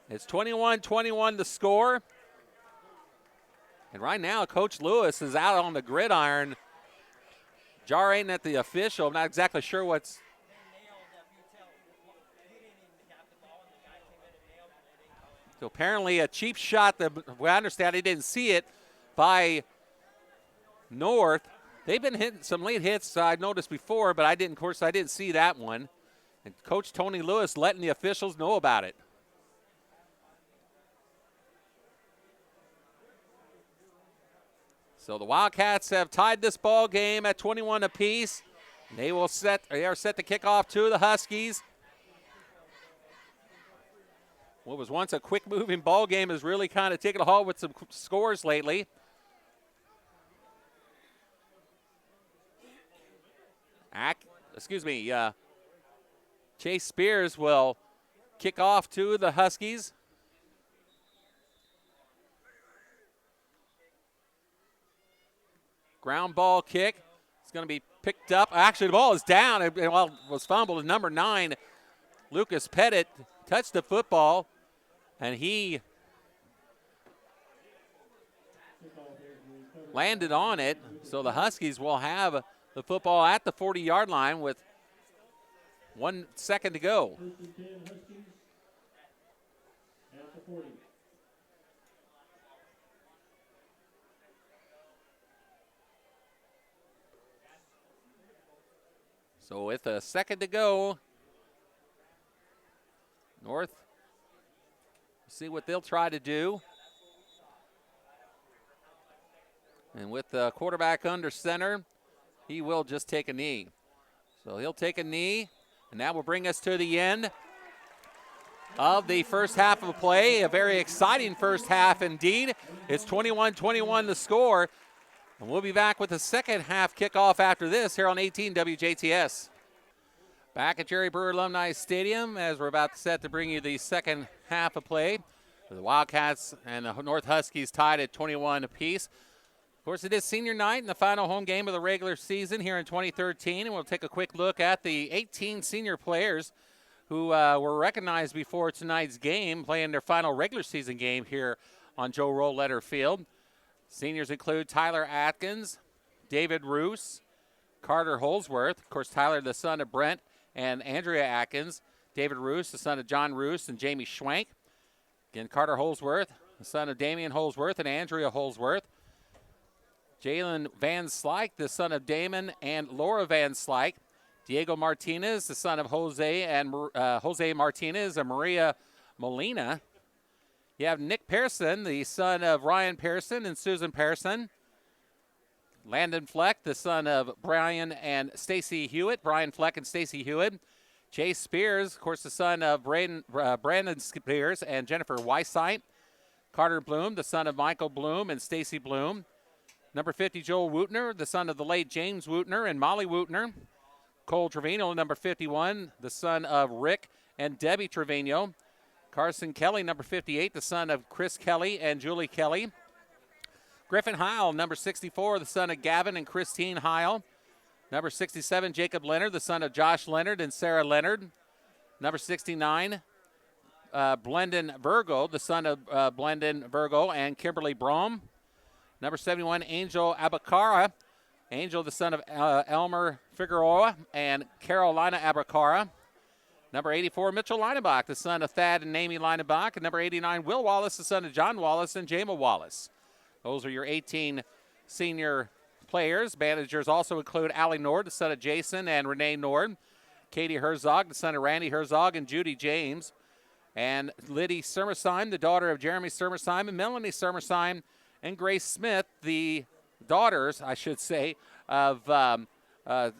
It's 21-21 the score. And right now, Coach Lewis is out on the gridiron, jarring at the official. I'm not exactly sure what's. So apparently a cheap shot that, I understand he didn't see it, by North. They've been hitting some late hits I've noticed before, but I didn't see that one. And Coach Tony Lewis letting the officials know about it. So the Wildcats have tied this ball game at 21 apiece. They are set to kick off to the Huskies. What was once a quick-moving ball game has really kind of taken a halt with some scores lately. Chase Spears will kick off to the Huskies. Ground ball kick. It's going to be picked up. Actually, the ball is down. It was fumbled. Number 9, Lucas Pettit, touched the football, and he landed on it. So the Huskies will have the football at the 40-yard line with 1 second to go. So with a second to go, North, see what they'll try to do. And with the quarterback under center, he will just take a knee. So he'll take a knee, and that will bring us to the end of the first half of play. A very exciting first half indeed. It's 21-21 the score. And we'll be back with the second half kickoff after this here on 18 WJTS. Back at Jerry Brewer Alumni Stadium as we're about to set to bring you the second half of play. The Wildcats and the North Huskies tied at 21 apiece. Of course, it is senior night and the final home game of the regular season here in 2013. And we'll take a quick look at the 18 senior players who were recognized before tonight's game, playing their final regular season game here on Joe Rollletter Field. Seniors include Tyler Atkins, David Roos, Carter Holsworth. Of course, Tyler, the son of Brent and Andrea Atkins. David Roos, the son of John Roos and Jamie Schwank. Again, Carter Holsworth, the son of Damian Holsworth and Andrea Holsworth. Jalen Van Slyke, the son of Damon and Laura Van Slyke. Diego Martinez, the son of Jose Martinez and Maria Molina. You have Nick Pearson, the son of Ryan Pearson and Susan Pearson. Landon Fleck, the son of Brian and Stacy Hewitt. Brian Fleck and Stacy Hewitt. Chase Spears, of course, the son of Brandon Spears and Jennifer Weissite. Carter Bloom, the son of Michael Bloom and Stacy Bloom. Number 50, Joel Wootner, the son of the late James Wootner and Molly Wootner. Cole Trevino, number 51, the son of Rick and Debbie Trevino. Carson Kelly, number 58, the son of Chris Kelly and Julie Kelly. Griffin Heil, number 64, the son of Gavin and Christine Heil. Number 67, Jacob Leonard, the son of Josh Leonard and Sarah Leonard. Number 69, Blendon Virgo, the son of Blendon Virgo and Kimberly Brom. Number 71, Angel Abacara. Angel, the son of Elmer Figueroa and Carolina Abacara. Number 84, Mitchell Linebach, the son of Thad and Amy Linebach. And number 89, Will Wallace, the son of John Wallace and Jama Wallace. Those are your 18 senior players. Managers also include Allie Nord, the son of Jason and Renee Nord. Katie Herzog, the son of Randy Herzog and Judy James. And Liddy Sermersheim, the daughter of Jeremy Sermersheim and Melanie Sermersheim. And Grace Smith, the daughters, I should say, of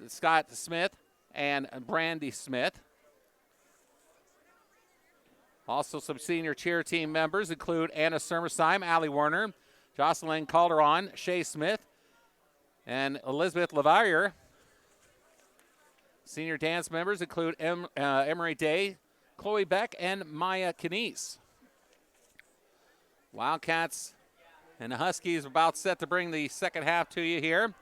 Scott Smith and Brandy Smith. Also some senior cheer team members include Anna Sermersheim, Allie Werner, Jocelyn Calderon, Shay Smith, and Elizabeth LeVallier. Senior dance members include Emery Day, Chloe Beck, and Maya Knies. Wildcats and the Huskies are about set to bring the second half to you here.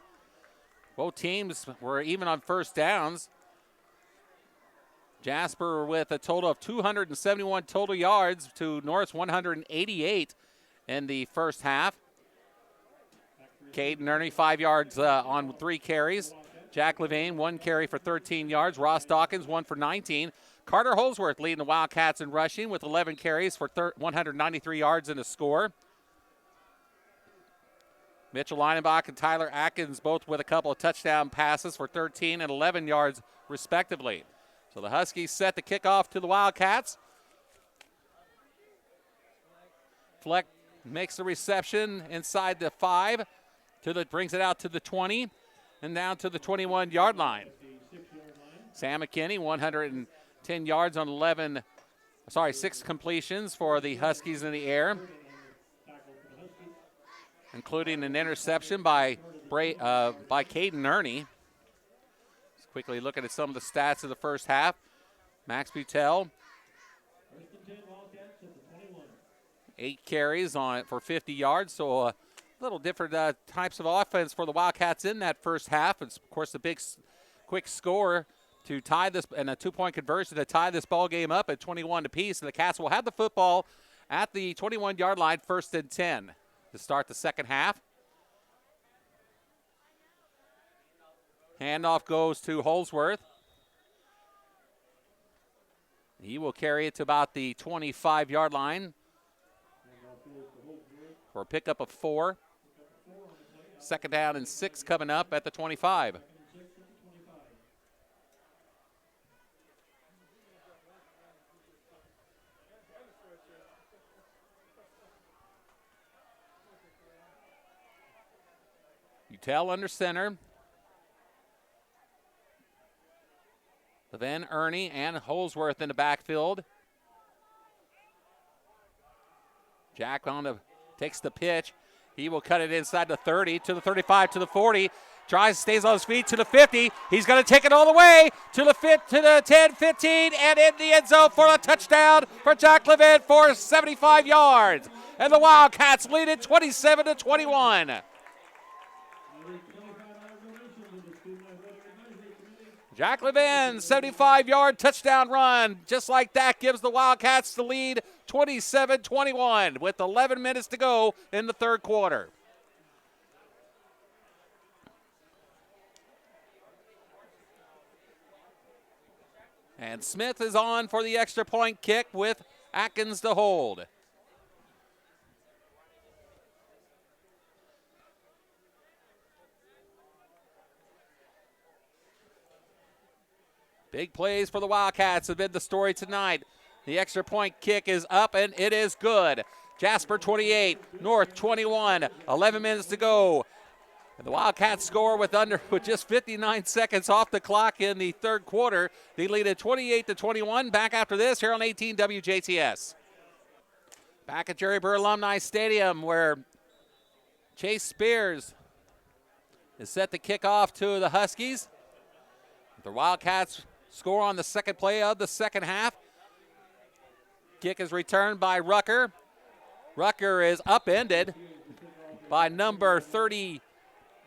Both teams were even on first downs. Jasper with a total of 271 total yards to North's 188 in the first half. Caden Ernie, 5 yards on 3 carries. Jack Levine, 1 carry for 13 yards. Ross Dawkins, 1 for 19. Carter Holsworth leading the Wildcats in rushing with 11 carries for 193 yards and a score. Mitchell Linebach and Tyler Atkins both with a couple of touchdown passes for 13 and 11 yards respectively. So the Huskies set the kickoff to the Wildcats. Fleck makes the reception inside the 5, brings it out to the 20 and down to the 21-yard line. Sam McKinney, 110 yards on 6 completions for the Huskies in the air, including an interception by Caden Ernie. Let's quickly look at some of the stats of the first half. Max Butel, 8 carries for 50 yards, so a little different types of offense for the Wildcats in that first half. It's, of course, a big, quick score to tie this, and a 2-point conversion to tie this ball game up at 21 apiece. And the Cats will have the football at the 21-yard line, 1st and 10 to start the second half. Handoff goes to Holsworth. He will carry it to about the 25-yard line for a pickup of 4. Second down and 6 coming up at the 25. Utel under center. Then Ernie and Holsworth in the backfield. Jack takes the pitch. He will cut it inside the 30 to the 35 to the 40. Stays on his feet to the 50. He's going to take it all the way to the 10, 15, and in the end zone for a touchdown for Jack Levin for 75 yards. And the Wildcats lead it 27-21. Jack Levin, 75-yard touchdown run. Just like that gives the Wildcats the lead 27-21 with 11 minutes to go in the third quarter. And Smith is on for the extra point kick with Atkins to hold. Big plays for the Wildcats have been the story tonight. The extra point kick is up, and it is good. Jasper 28, North 21, 11 minutes to go. The Wildcats score with just 59 seconds off the clock in the third quarter. They lead at 28-21. Back after this here on 18 WJTS. Back at Jerry Burr Alumni Stadium, where Chase Spears is set to kick off to the Huskies. The Wildcats score on the second play of the second half. Kick is returned by Rucker. Rucker is upended by number 30.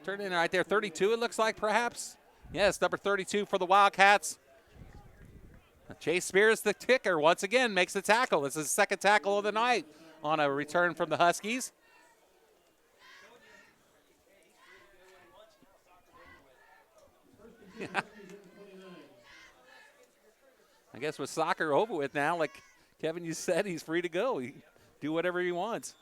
Turned in right there, 32 it looks like perhaps. Yes, number 32 for the Wildcats. Chase Spears, the kicker, once again makes the tackle. This is the second tackle of the night on a return from the Huskies. I guess with soccer over with now, like Kevin, you said, he's free to go. He can do whatever he wants.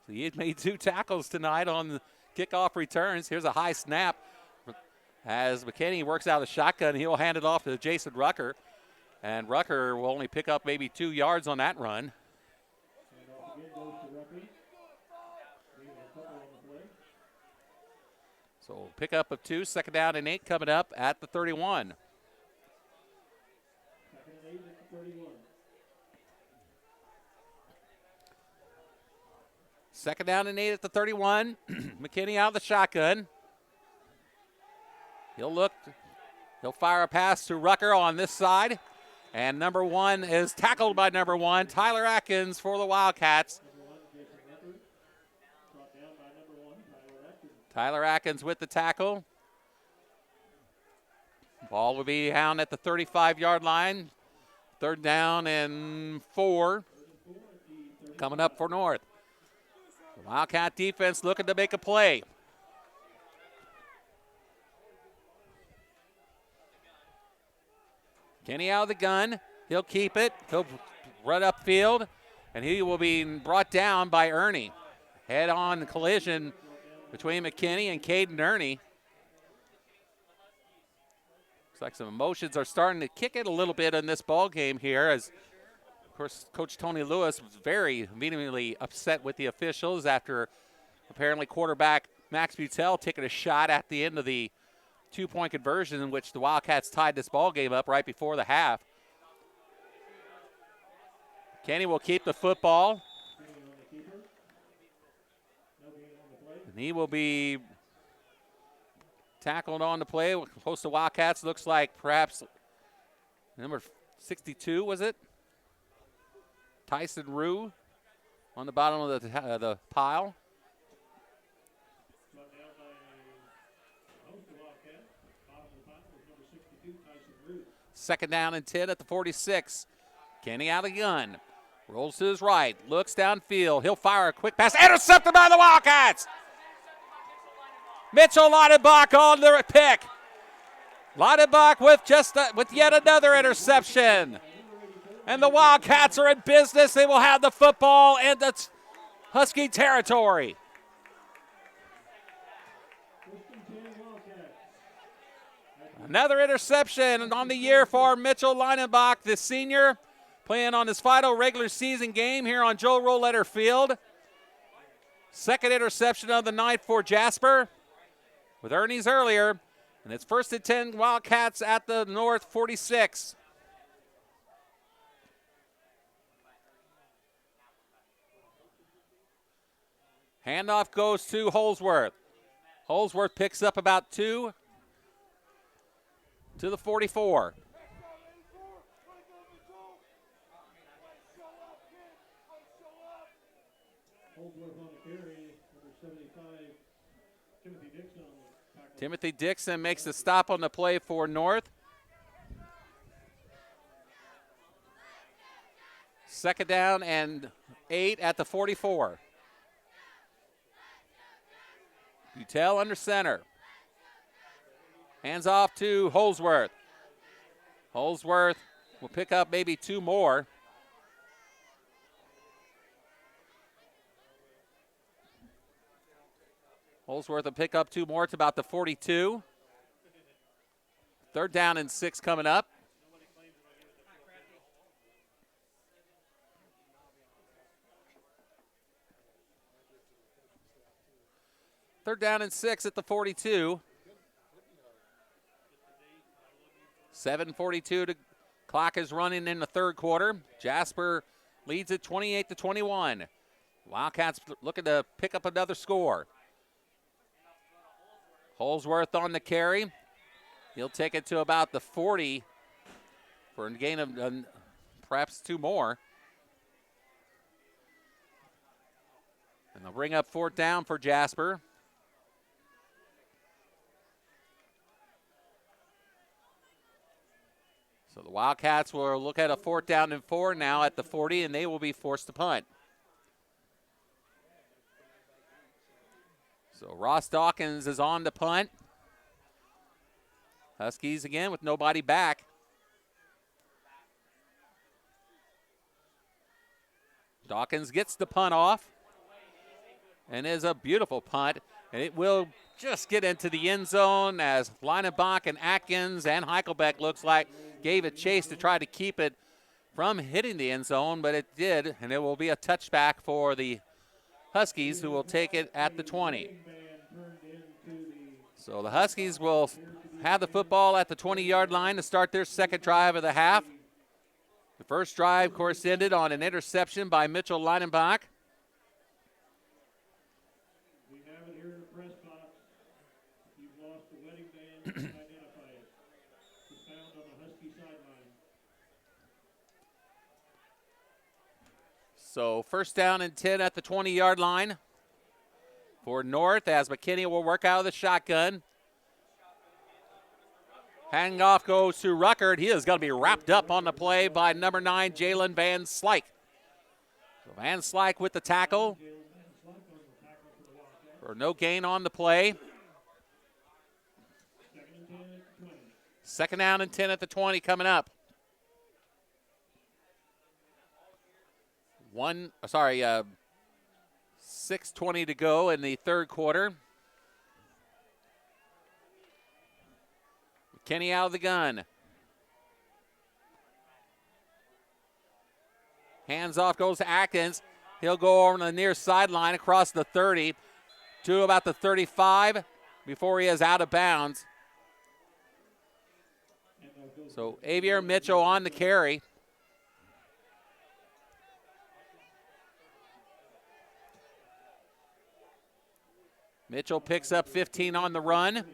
So he had made 2 tackles tonight on the kickoff returns. Here's a high snap as McKinney works out of the shotgun. He'll hand it off to Jason Rucker. And Rucker will only pick up maybe 2 yards on that run. So pick up of 2, second down and 8 coming up at the 31. Second down and 8 at the 31. McKinney out of the shotgun. He'll fire a pass to Rucker on this side. And number 1 is tackled by number 1, Tyler Atkins for the Wildcats. Tyler Atkins with the tackle. Ball will be down at the 35-yard line. Third down and 4 coming up for North. The Wildcat defense looking to make a play. Kenny out of the gun. He'll keep it. He'll run upfield, and he will be brought down by Ernie. Head-on collision between McKinney and Caden Ernie. Looks like some emotions are starting to kick it a little bit in this ball game here, as of course Coach Tony Lewis was very vehemently upset with the officials after apparently quarterback Max Butel taking a shot at the end of the 2-point conversion in which the Wildcats tied this ball game up right before the half. Kenny will keep the football. And he will be tackled on the play. Close to Wildcats. Looks like perhaps number 62, was it? Tyson Rue on the bottom of the pile. Second down and 10 at the 46. Kenny out of the gun. Rolls to his right. Looks downfield. He'll fire a quick pass. Intercepted by the Wildcats. Mitchell Leidenbach on the pick. Leidenbach with yet another interception. And the Wildcats are in business. They will have the football in the Husky territory. Another interception on the year for Mitchell Leidenbach, the senior, playing on his final regular season game here on Joe Roletter Field. Second interception of the night for Jasper, with Ernie's earlier. And it's 1st and 10 Wildcats at the North 46. Handoff goes to Holsworth. Holsworth picks up about 2 to the 44. Timothy Dixon makes the stop on the play for North. Second down and 8 at the 44. Butel under center. Hands off to Holsworth. Holsworth will pick up maybe 2 more. Holsworth will pick up 2 more. It's about the 42. Third down and 6 coming up. Third down and 6 at the 42. 7:42 to clock is running in the third quarter. Jasper leads it 28-21. Wildcats looking to pick up another score. Holsworth on the carry. He'll take it to about the 40 for a gain of perhaps 2 more. And they'll bring up fourth down for Jasper. So the Wildcats will look at a fourth down and 4 now at the 40, and they will be forced to punt. So Ross Dawkins is on to punt. Huskies again with nobody back. Dawkins gets the punt off. And is a beautiful punt. And it will just get into the end zone as Leinenbach and Atkins and Heichelbeck looks like gave a chase to try to keep it from hitting the end zone, but it did, and it will be a touchback for the Huskies, who will take it at the 20. So the Huskies will have the football at the 20-yard line to start their second drive of the half. The first drive, of course, ended on an interception by Mitchell Leinenbach. We have it here in the press box. If you've lost the wedding band, you can identify it. It's found on the Husky sideline. So first down and 10 at the 20-yard line for North as McKinney will work out of the shotgun. Handoff goes to Ruckert. He is going to be wrapped up on the play by number 9, Jalen Van Slyke. So Van Slyke with the tackle for no gain on the play. Second down and 10 at the 20 coming up. 6:20 to go in the third quarter. McKinney out of the gun. Hands off goes to Atkins. He'll go over on the near sideline across the 30 to about the 35 before he is out of bounds. So Avier Mitchell on the carry. Mitchell picks up 15 on the run.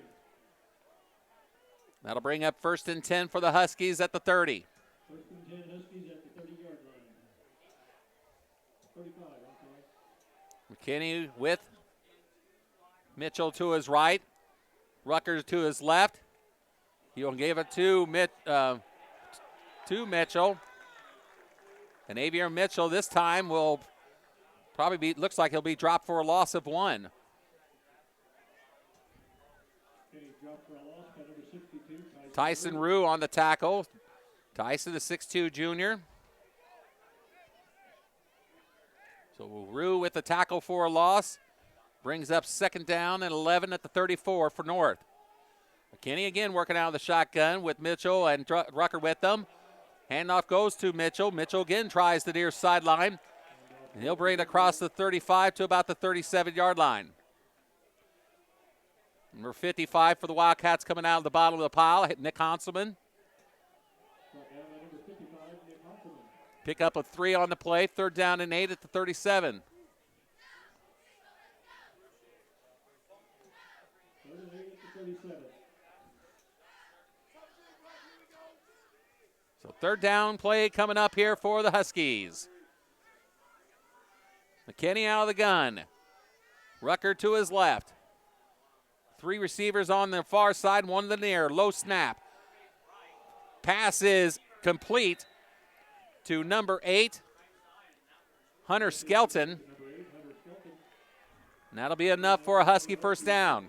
That'll bring up first and 10 for the Huskies at the 30. First and 10 Huskies at the 30-yard line. 35, McKinney with Mitchell to his right. Ruckers to his left. He'll give it to Mitchell. And Avier Mitchell this time will probably be, looks like he'll be dropped for a loss of 1. Tyson Rue on the tackle. Tyson, the 6'2 junior. So Rue with the tackle for a loss. Brings up second down and 11 at the 34 for North. McKinney again working out of the shotgun with Mitchell and Rucker with them. Handoff goes to Mitchell. Mitchell again tries the near sideline. And he'll bring it across the 35 to about the 37-yard line. Number 55 for the Wildcats coming out of the bottom of the pile, Nick Hanselman. Pick up a 3 on the play, third down and 8 at the 37. So third down play coming up here for the Huskies. McKinney out of the gun. Rucker to his left. 3 receivers on the far side, 1 to the near. Low snap. Pass is complete to number 8, Hunter Skelton. And that'll be enough for a Husky first down.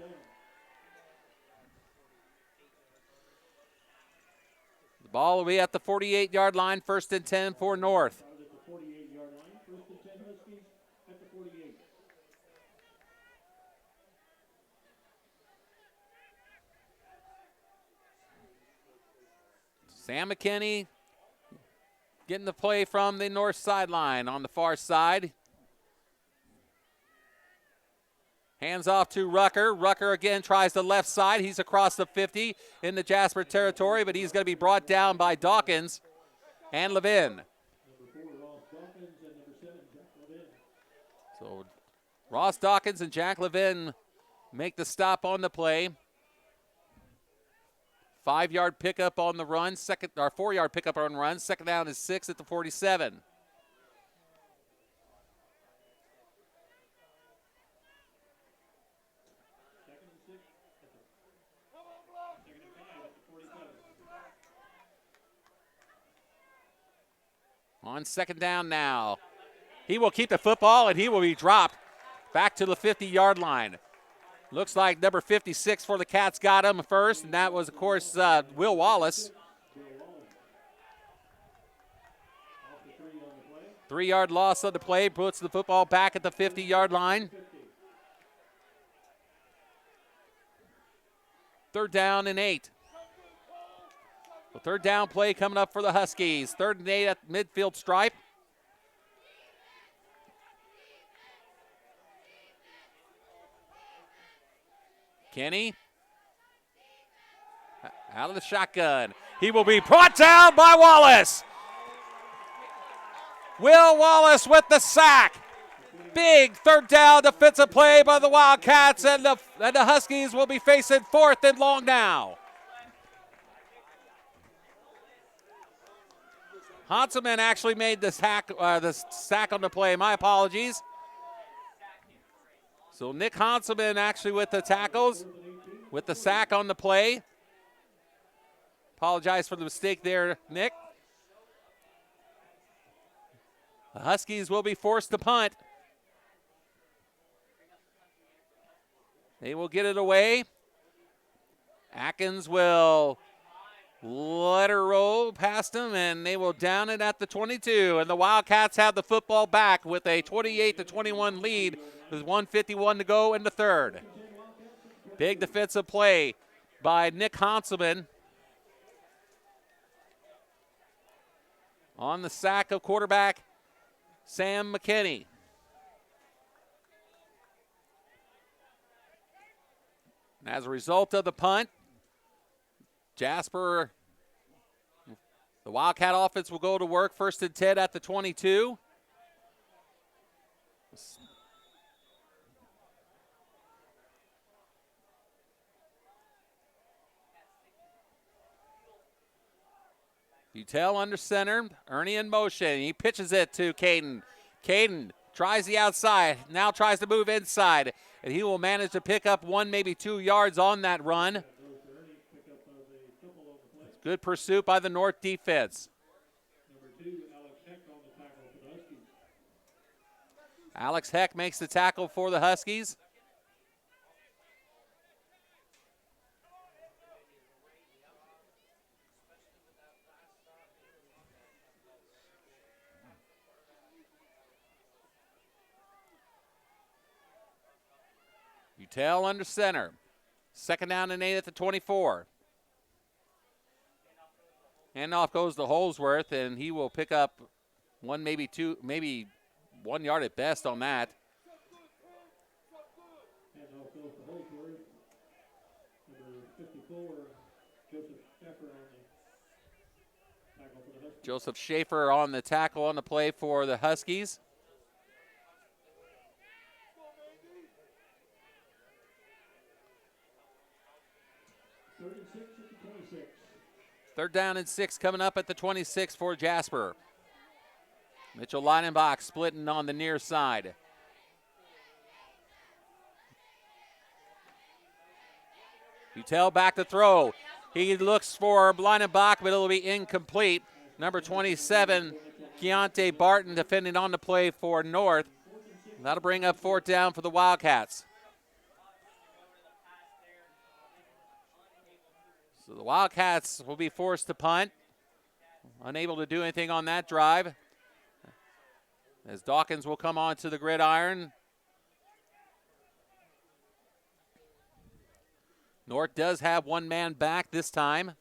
The ball will be at the 48-yard line, first and 10 for North. Sam McKinney getting the play from the north sideline on the far side. Hands off to Rucker. Rucker again tries the left side. He's across the 50 in the Jasper territory, but he's going to be brought down by Dawkins and Levin. Number 4, Ross Dawkins, and number 7, Jack Levin. So Ross Dawkins and Jack Levin make the stop on the play. 5-yard pickup on the run, 4-yard pickup on the run. Second down is 6 at the 47. On second down now. He will keep the football, and he will be dropped back to the 50-yard line. Looks like number 56 for the Cats got him first, and that was, of course, Will Wallace. 3-yard loss on the play, puts the football back at the 50-yard line. Third down and 8. The third down play coming up for the Huskies. 3rd and 8 at midfield stripe. Kenny out of the shotgun. He will be brought down by Wallace. Will Wallace with the sack. Big third down defensive play by the Wildcats, and the Huskies will be facing 4th and long now. Hanselman actually made the sack on the play. My apologies. So Nick Hanselman actually with the tackles, with the sack on the play. Apologize for the mistake there, Nick. The Huskies will be forced to punt. They will get it away. Atkins will let her roll past them, and they will down it at the 22. And the Wildcats have the football back with a 28-21 lead with 1:51 to go in the third. Big defensive play by Nick Hanselman. On the sack of quarterback Sam McKinney. And as a result of the punt, Jasper, the Wildcat offense will go to work. 1st and 10 at the 22. Butel under center. Ernie in motion. He pitches it to Caden. Caden tries the outside. Now tries to move inside. And he will manage to pick up 1, maybe 2 yards on that run. Good pursuit by the North defense. Number 2, Alex Heck on the tackle for the Huskies. Alex Heck makes the tackle for the Huskies. Butel under center. 2nd down and 8 at the 24. Handoff goes to Holsworth, and he will pick up 1, maybe 2, maybe 1 yard at best on that. Handoff goes to Holsworth. Number 54, Joseph Jasper on the tackle for the Huskies. Joseph Schaefer on the tackle on the play for the Huskies. Third down and 6 coming up at the 26 for Jasper. Mitchell Leidenbach splitting on the near side. Butel back to throw. He looks for Leidenbach, but it'll be incomplete. Number 27, Keontae Barton defending on the play for North. That'll bring up 4th down for the Wildcats. So the Wildcats will be forced to punt. Unable to do anything on that drive. As Dawkins will come onto the gridiron. North does have 1 man back this time.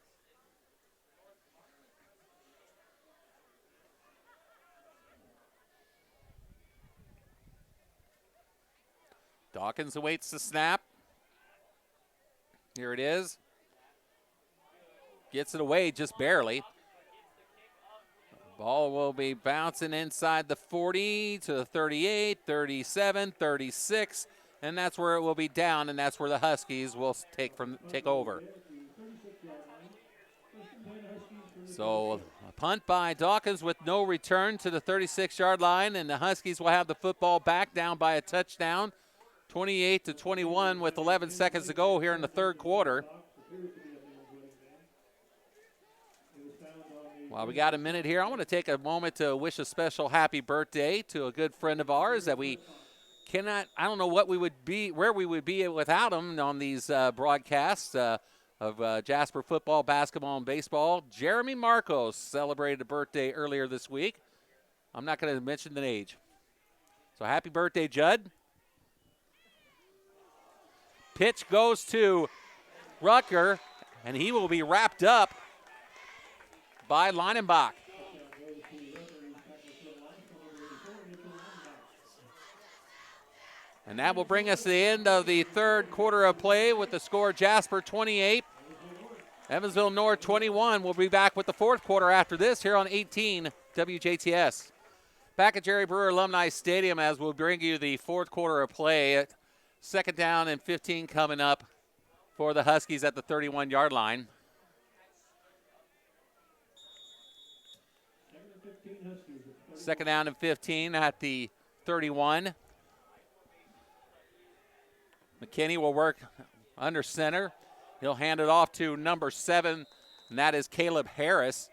Dawkins awaits the snap. Here it is. Gets it away just barely. Ball will be bouncing inside the 40 to the 38, 37, 36, and that's where it will be down, and that's where the Huskies will take over. So a punt by Dawkins with no return to the 36-yard line, and the Huskies will have the football back down by a touchdown, 28-21 with 11 seconds to go here in the third quarter. While we got a minute here, I want to take a moment to wish a special happy birthday to a good friend of ours that we cannot, I don't know what we would be, where we would be without him on these broadcasts of Jasper football, basketball, and baseball. Jeremy Marcos celebrated a birthday earlier this week. I'm not going to mention the age. So happy birthday, Judd. Pitch goes to Rucker, and he will be wrapped up by Leinenbach. And that will bring us to the end of the third quarter of play with the score Jasper 28, Evansville North 21. We'll be back with the fourth quarter after this here on 18 WJTS. Back at Jerry Brewer Alumni Stadium as we'll bring you the fourth quarter of play. Second down and 15 coming up for the Huskies at the 31-yard line. Second down and 15 at the 31. McKinney will work under center. He'll hand it off to number 7, and that is Caleb Harris.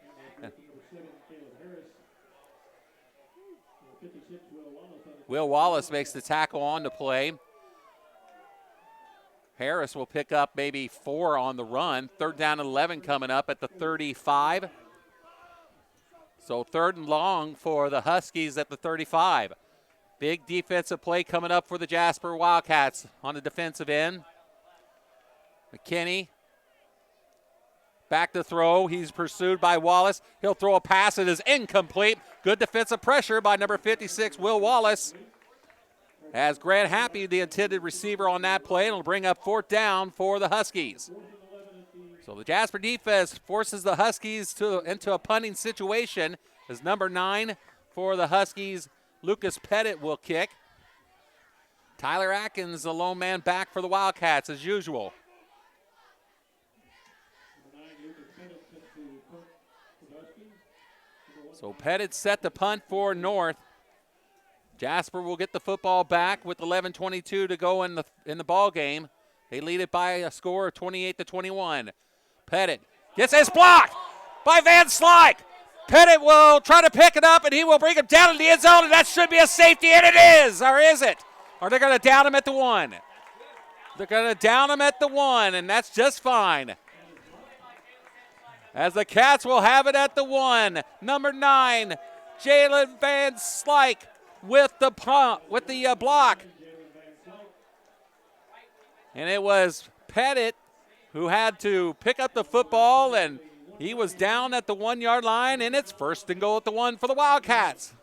Will Wallace makes the tackle on the play. Harris will pick up maybe 4 on the run. Third down and 11 coming up at the 35. So third and long for the Huskies at the 35. Big defensive play coming up for the Jasper Wildcats on the defensive end. McKinney back to throw. He's pursued by Wallace. He'll throw a pass. It is incomplete. Good defensive pressure by number 56, Will Wallace. As Grant Happy, the intended receiver on that play, it'll bring up fourth down for the Huskies. So the Jasper defense forces the Huskies into a punting situation as number 9 for the Huskies, Lucas Pettit, will kick. Tyler Atkins, the lone man back for the Wildcats as usual. So Pettit set the punt for North. Jasper will get the football back with 11:22 to go in the ball game. They lead it by a score of 28-21. Pettit gets his block by Van Slyke. Pettit will try to pick it up, and he will bring him down in the end zone, and that should be a safety, and it is, or is it? Or they're going to down him at the 1. They're going to down him at the 1, and that's just fine. As the Cats will have it at the 1. Number 9, Jalen Van Slyke with the block. And it was Pettit who had to pick up the football, and he was down at the 1-yard line, and it's first and goal at the 1 for the Wildcats.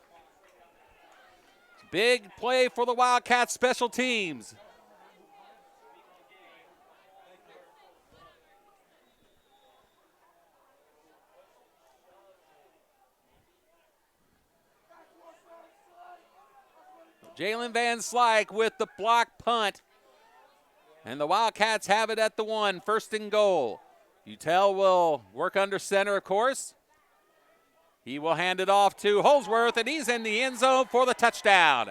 Big play for the Wildcats special teams. Jalen Van Slyke with the block punt. And the Wildcats have it at the 1, first and goal. Utel will work under center, of course. He will hand it off to Holsworth, and he's in the end zone for the touchdown.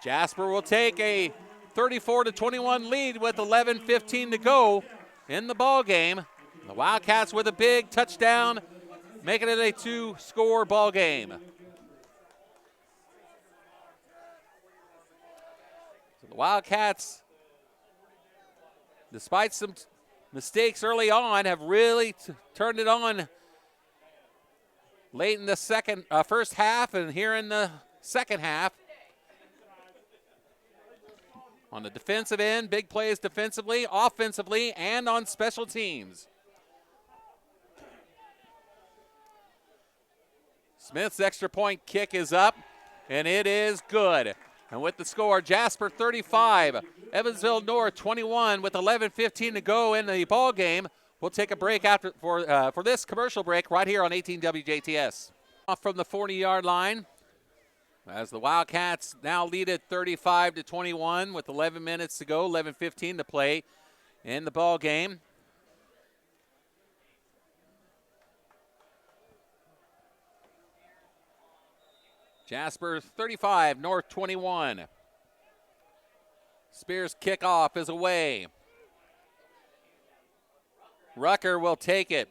Jasper will take a 34-21 lead with 11:15 to go in the ball game. The Wildcats with a big touchdown, making it a 2-score ball game. So the Wildcats, despite some mistakes early on, have really turned it on late in the first half and here in the second half. On the defensive end, big plays defensively, offensively, and on special teams. Smith's extra point kick is up, and it is good. And with the score, Jasper 35, Evansville North 21 with 11:15 to go in the ball game. We'll take a break for this commercial break right here on 18 WJTS. Off from the 40-yard line as the Wildcats now lead it 35-21 with 11 minutes to go, 11:15 to play in the ball game. Jasper 35, North 21. Spears kickoff is away. Rucker will take it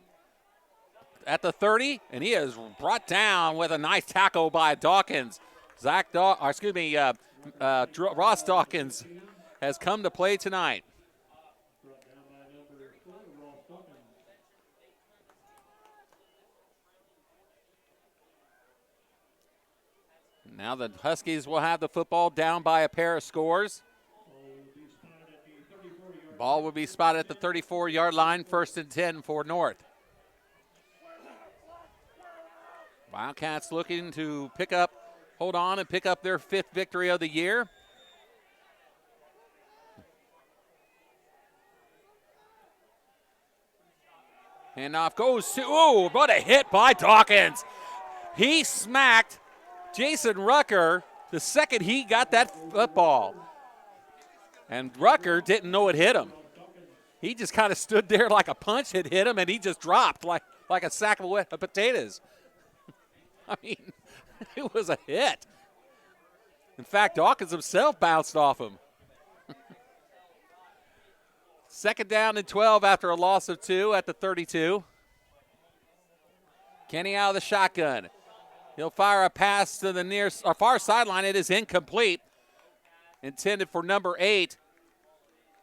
at the 30, and he is brought down with a nice tackle by Dawkins. Ross Dawkins has come to play tonight. Now the Huskies will have the football down by a pair of scores. Ball will be spotted at the 34-yard line, 1st and 10 for North. Wildcats looking to hold on and pick up their 5th victory of the year. Handoff goes to, what a hit by Dawkins. He smacked Jason Rucker the second he got that football. And Rucker didn't know it hit him. He just kind of stood there like a punch had hit him, and he just dropped like a sack of potatoes. I mean, it was a hit. In fact, Dawkins himself bounced off him. 2nd down and 12 after a loss of 2 at the 32. Kenny out of the shotgun. He'll fire a pass to the far sideline. It is incomplete. Intended for number 8,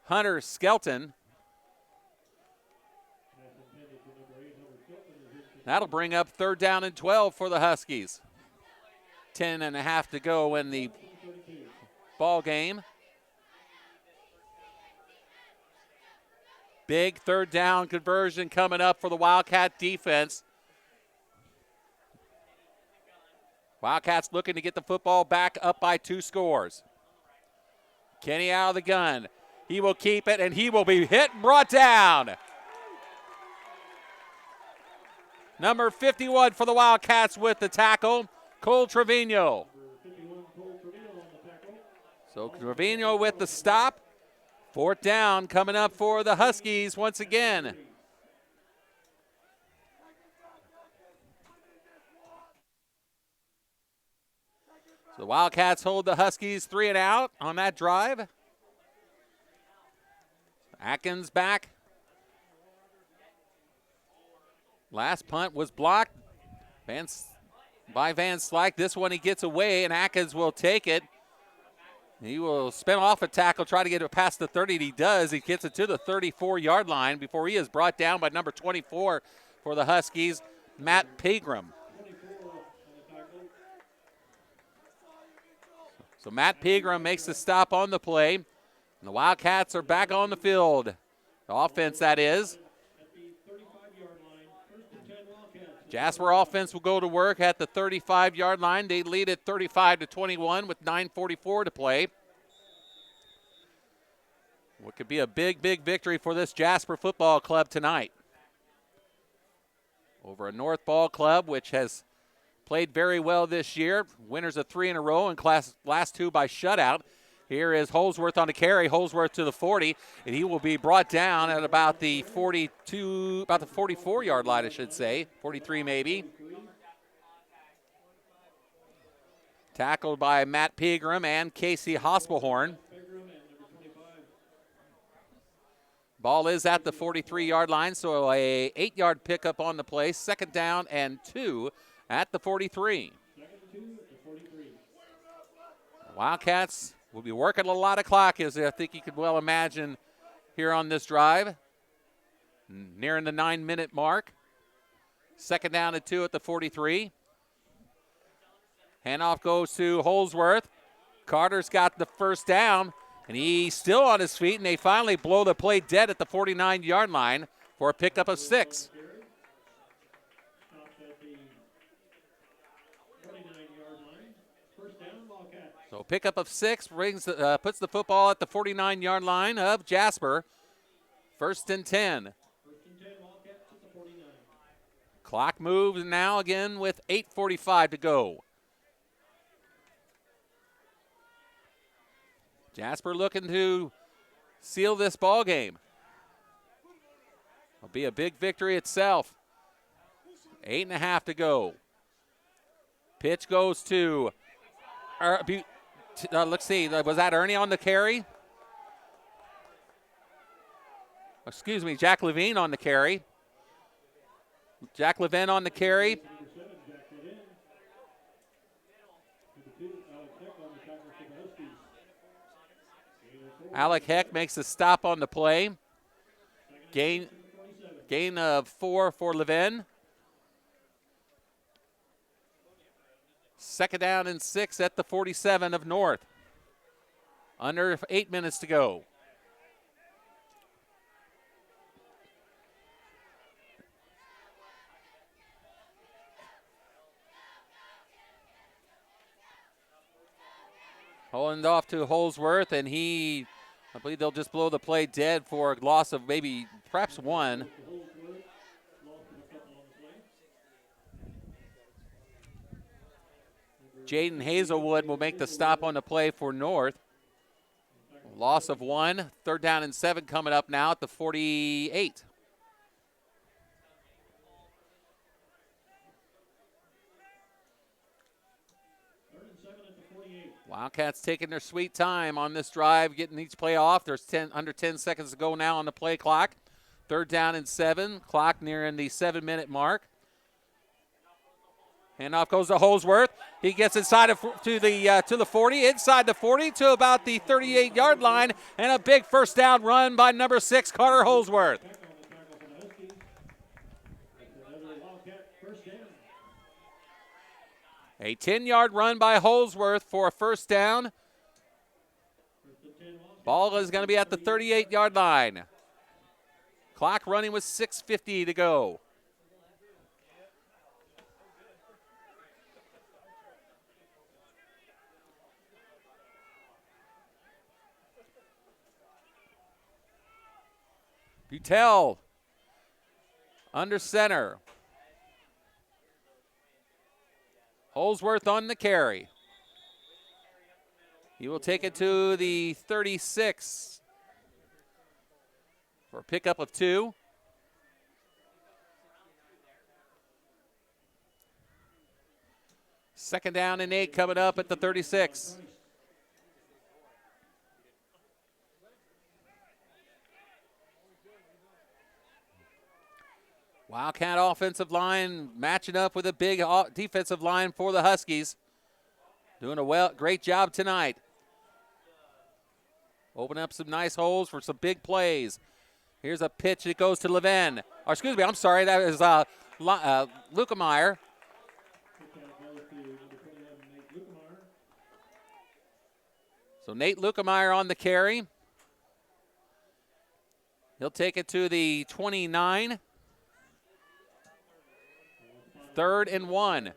Hunter Skelton. That'll bring up 3rd down and 12 for the Huskies. 10.5 to go in the ball game. Big 3rd down conversion coming up for the Wildcat defense. Wildcats looking to get the football back up by 2 scores. Kenny out of the gun. He will keep it, and he will be hit and brought down. Number 51 for the Wildcats with the tackle, Cole Trevino. So Trevino with the stop. 4th down coming up for the Huskies once again. The Wildcats hold the Huskies 3 and out on that drive. Atkins back. Last punt was blocked by Van Slyke. This one he gets away, and Atkins will take it. He will spin off a tackle, try to get it past the 30, and he does. He gets it to the 34-yard line before he is brought down by number 24 for the Huskies, Matt Pegram. So Matt Pegram makes the stop on the play, and the Wildcats are back on the field. The offense, that is. Jasper offense will go to work at the 35-yard line. They lead it 35-21 with 9:44 to play. What could be a big, big victory for this Jasper football club tonight over a North Ball club, which has played very well this year. Winners of 3 in a row and last 2 by shutout. Here is Holsworth on the carry. Holsworth to the 40, and he will be brought down at about the 44-yard line, I should say. 43 maybe. Tackled by Matt Pegram and Casey Hospelhorn. Ball is at the 43-yard line, so a 8-yard pickup on the play. 2nd down and 2 at the 43. Wildcats will be working a lot of clock, as I think you could well imagine here on this drive. Nearing the 9-minute mark. 2nd down and 2 at the 43. Handoff goes to Holsworth. Carter's got the 1st down, and he's still on his feet, and they finally blow the play dead at the 49-yard line for a pickup of 6. So pickup of 6 puts the football at the 49-yard line of Jasper. 1st and 10. 1st and 10, Wildcats at the 49. Clock moves now again with 8:45 to go. Jasper looking to seal this ball game. It'll be a big victory itself. 8.5 to go. Pitch goes to, let's see, was that Ernie on the carry? Excuse me, Jack Levine on the carry. Jack Levine on the carry. Alec Heck makes a stop on the play. Gain of 4 for Levin. 2nd down and 6 at the 47 of North. Under 8 minutes to go. Holding off to Holsworth, and I believe they'll just blow the play dead for a loss of maybe perhaps 1. Jaden Hazelwood will make the stop on the play for North. Loss of 1. 3rd down and 7 coming up now at the 48. Wildcats taking their sweet time on this drive, getting each play off. There's under 10 seconds to go now on the play clock. 3rd down and 7. Clock nearing the 7-minute mark. Handoff goes to Holsworth. He gets inside to the 40, inside the 40 to about the 38-yard line, and a big 1st down run by number 6, Carter Holsworth. A 10-yard run by Holsworth for a 1st down. Ball is going to be at the 38-yard line. Clock running with 6:50 to go. Butel under center. Holsworth on the carry. He will take it to the 36 for a pickup of 2. Second down and 8 coming up at the 36. Wildcat offensive line matching up with a big defensive line for the Huskies. Doing a great job tonight. Opening up some nice holes for some big plays. Here's a pitch that goes to Levin. Or excuse me, I'm sorry, that is Lukemeyer. So Nate Lukemeyer on the carry. He'll take it to the 29. 3rd and 1.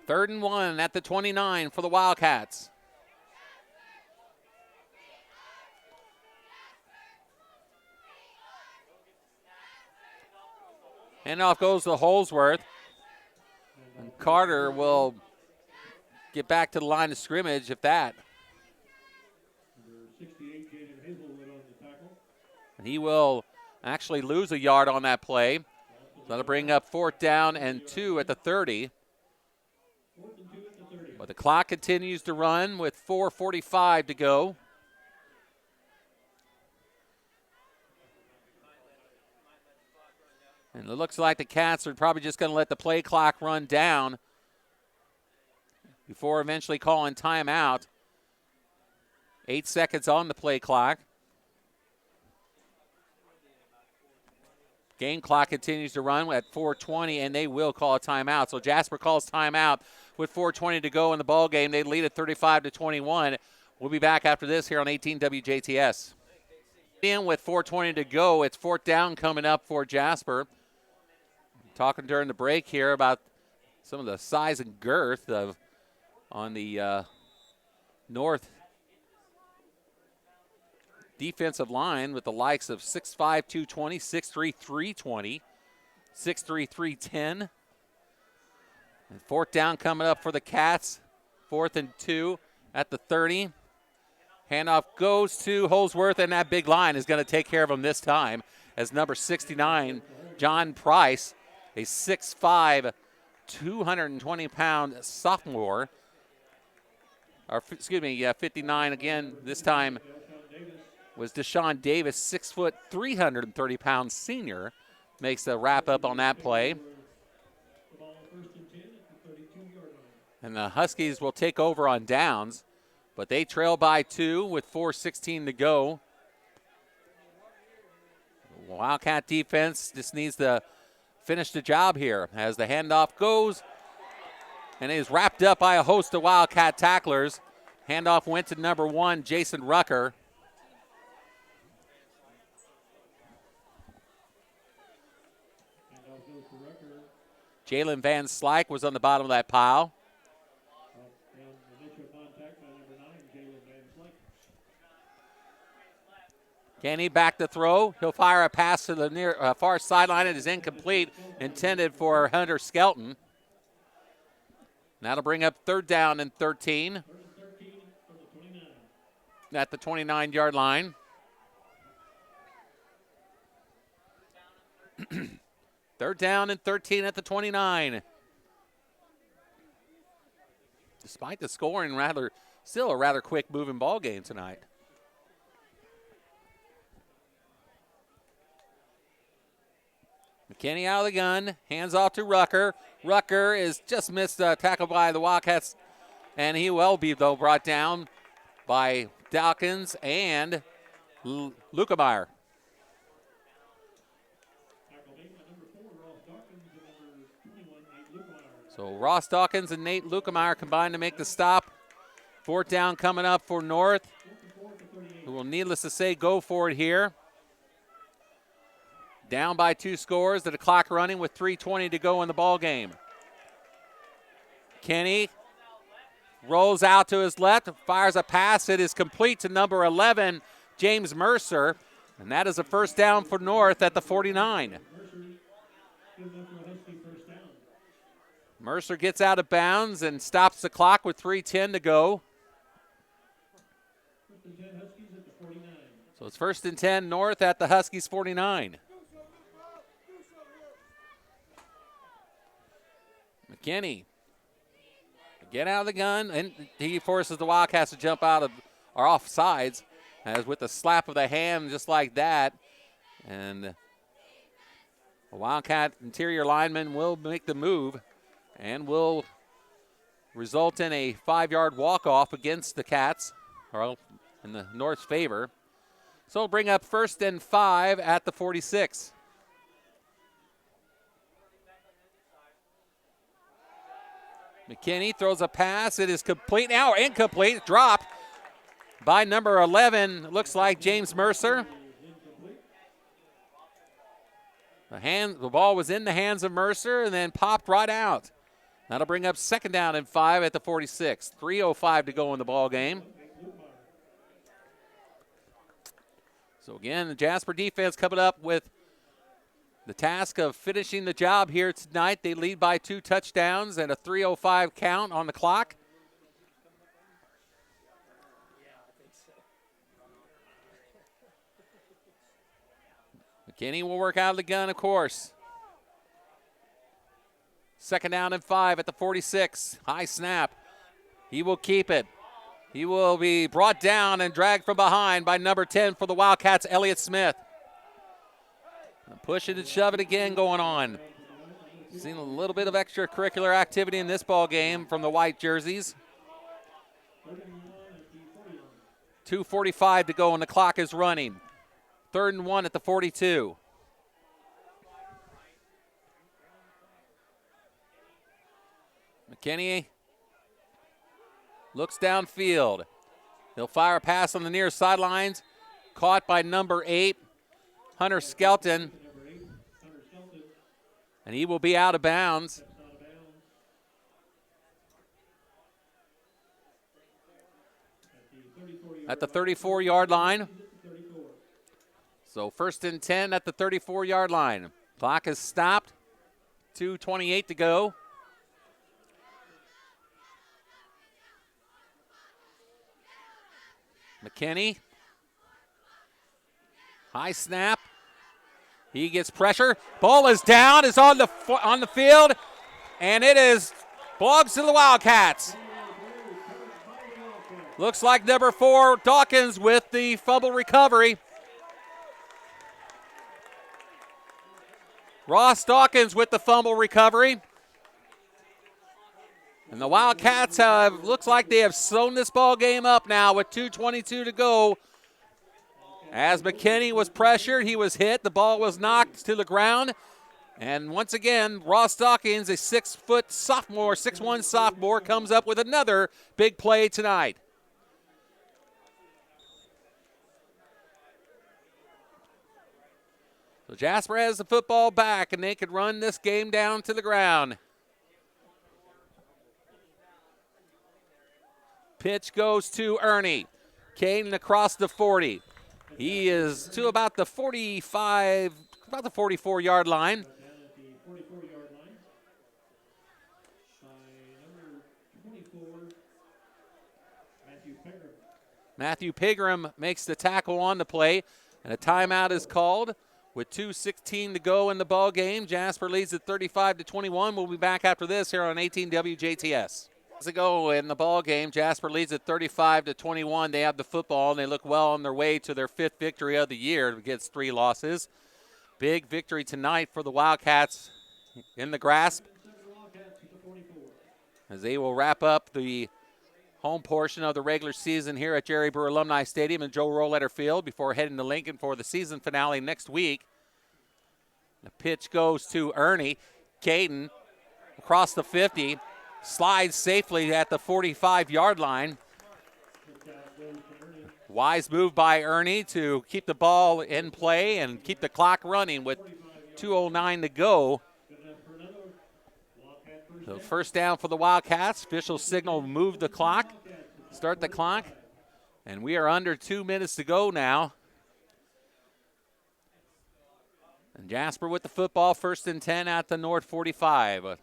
Third and 1 at the 29 for the Wildcats. Handoff goes to Holsworth. And Carter will get back to the line of scrimmage, if that. And he will actually lose a yard on that play. That'll bring up 4th down and 2 at the 30. But the clock continues to run with 4:45 to go. And it looks like the Cats are probably just going to let the play clock run down before eventually calling timeout. 8 seconds on the play clock. Game clock continues to run at 4:20, and they will call a timeout. So Jasper calls timeout with 4:20 to go in the ball game. They lead at 35-21. We'll be back after this here on 18 WJTS. In with 4:20 to go. It's fourth down coming up for Jasper. Talking during the break here about some of the size and girth on the north defensive line with the likes of 6'5", 220, 6'3", 320, 6'3", 310. And fourth down coming up for the Cats. 4th and 2 at the 30. Handoff goes to Holsworth, and that big line is going to take care of him this time as number 69, John Price, a 6'5", 220-pound sophomore. Or, 59 again. This time was Deshaun Davis, 6 foot, 330-pound senior, makes the wrap up on that play. And the Huskies will take over on downs, but they trail by 2 with 4:16 to go. The Wildcat defense just needs to finish the job here as the handoff goes and is wrapped up by a host of Wildcat tacklers. Handoff went to number 1, Jason Rucker. Jalen Van Slyke was on the bottom of that pile. Kenny back to throw. He'll fire a pass to the near far sideline. It is incomplete, intended for Hunter Skelton. That'll bring up third down and 13 at the 29-yard line. Third down and 13 at the 29. Despite the scoring, still a rather quick moving ball game tonight. McKinney out of the gun, hands off to Rucker. Rucker is just missed tackled by the Wildcats, and he will be, though, brought down by Dawkins and Lukemeyer. So Ross Dawkins and Nate Lukemeyer combined to make the stop. Fourth down coming up for North, who will, needless to say, go for it here. Down by 2 scores, the clock running with 3:20 to go in the ball game. Kenny rolls out to his left, fires a pass. It is complete to number 11, James Mercer, and that is a first down for North at the 49. Mercer gets out of bounds and stops the clock with 3:10 to go. So it's 1st and 10 North at the Huskies 49. McKinney, get out of the gun, and he forces the Wildcats to jump out of or off sides, as with a slap of the hand just like that. And the Wildcat interior lineman will make the move and will result in a 5-yard walk-off against the Cats, or in the North's favor. So it'll bring up 1st and 5 at the 46. McKinney throws a pass. It is complete now, incomplete, dropped by number 11, looks like James Mercer. The ball was in the hands of Mercer and then popped right out. That'll bring up 2nd down and 5 at the 46. 3:05 to go in the ball game. So again, the Jasper defense coming up with the task of finishing the job here tonight. They lead by 2 touchdowns and a 3:05 count on the clock. McKinney will work out of the gun, of course. 2nd down and 5 at the 46. High snap. He will keep it. He will be brought down and dragged from behind by number 10 for the Wildcats, Elliott Smith. Push it and shove it again going on. Seen a little bit of extracurricular activity in this ball game from the white jerseys. 2:45 to go and the clock is running. 3rd and 1 at the 42. McKinney looks downfield. He'll fire a pass on the near sidelines. caught by number 8, Hunter Skelton, and he will be out of bounds. At the 34-yard line. So 1st and 10 at the 34-yard line. Clock is stopped. 2:28 to go. McKinney. High snap. He gets pressure. Ball is down. It's on the field, and it belongs to the Wildcats. Looks like number 4, Dawkins, with the fumble recovery. Ross Dawkins with the fumble recovery. And the Wildcats looks like they have sewn this ball game up now with 2:22 to go. As McKinney was pressured, he was hit. The ball was knocked to the ground. And once again, Ross Dawkins, a 6-foot sophomore, 6'1" sophomore, comes up with another big play tonight. So Jasper has the football back, and they could run this game down to the ground. Pitch goes to Ernie. Caden across the 40. He is to about the 44-yard line. Matthew Pigram makes the tackle on the play, and a timeout is called with 2:16 to go in the ball game. Jasper leads at 35-21. We'll be back after this here on 18 WJTS. As they go in the ball game, Jasper leads at 35-21. They have the football, and they look well on their way to their 5th victory of the year against 3 losses. Big victory tonight for the Wildcats in the grasp, as they will wrap up the home portion of the regular season here at Jerry Brewer Alumni Stadium and Joe Rolleder Field before heading to Lincoln for the season finale next week. The pitch goes to Ernie. Caden across the 50, slides safely at the 45-yard line. Wise move by Ernie to keep the ball in play and keep the clock running with 2:09 to go. So first down for the Wildcats. Official signal move the clock, start the clock, and we are under 2 minutes to go now. And Jasper with the football, 1st and 10 at the North 45. And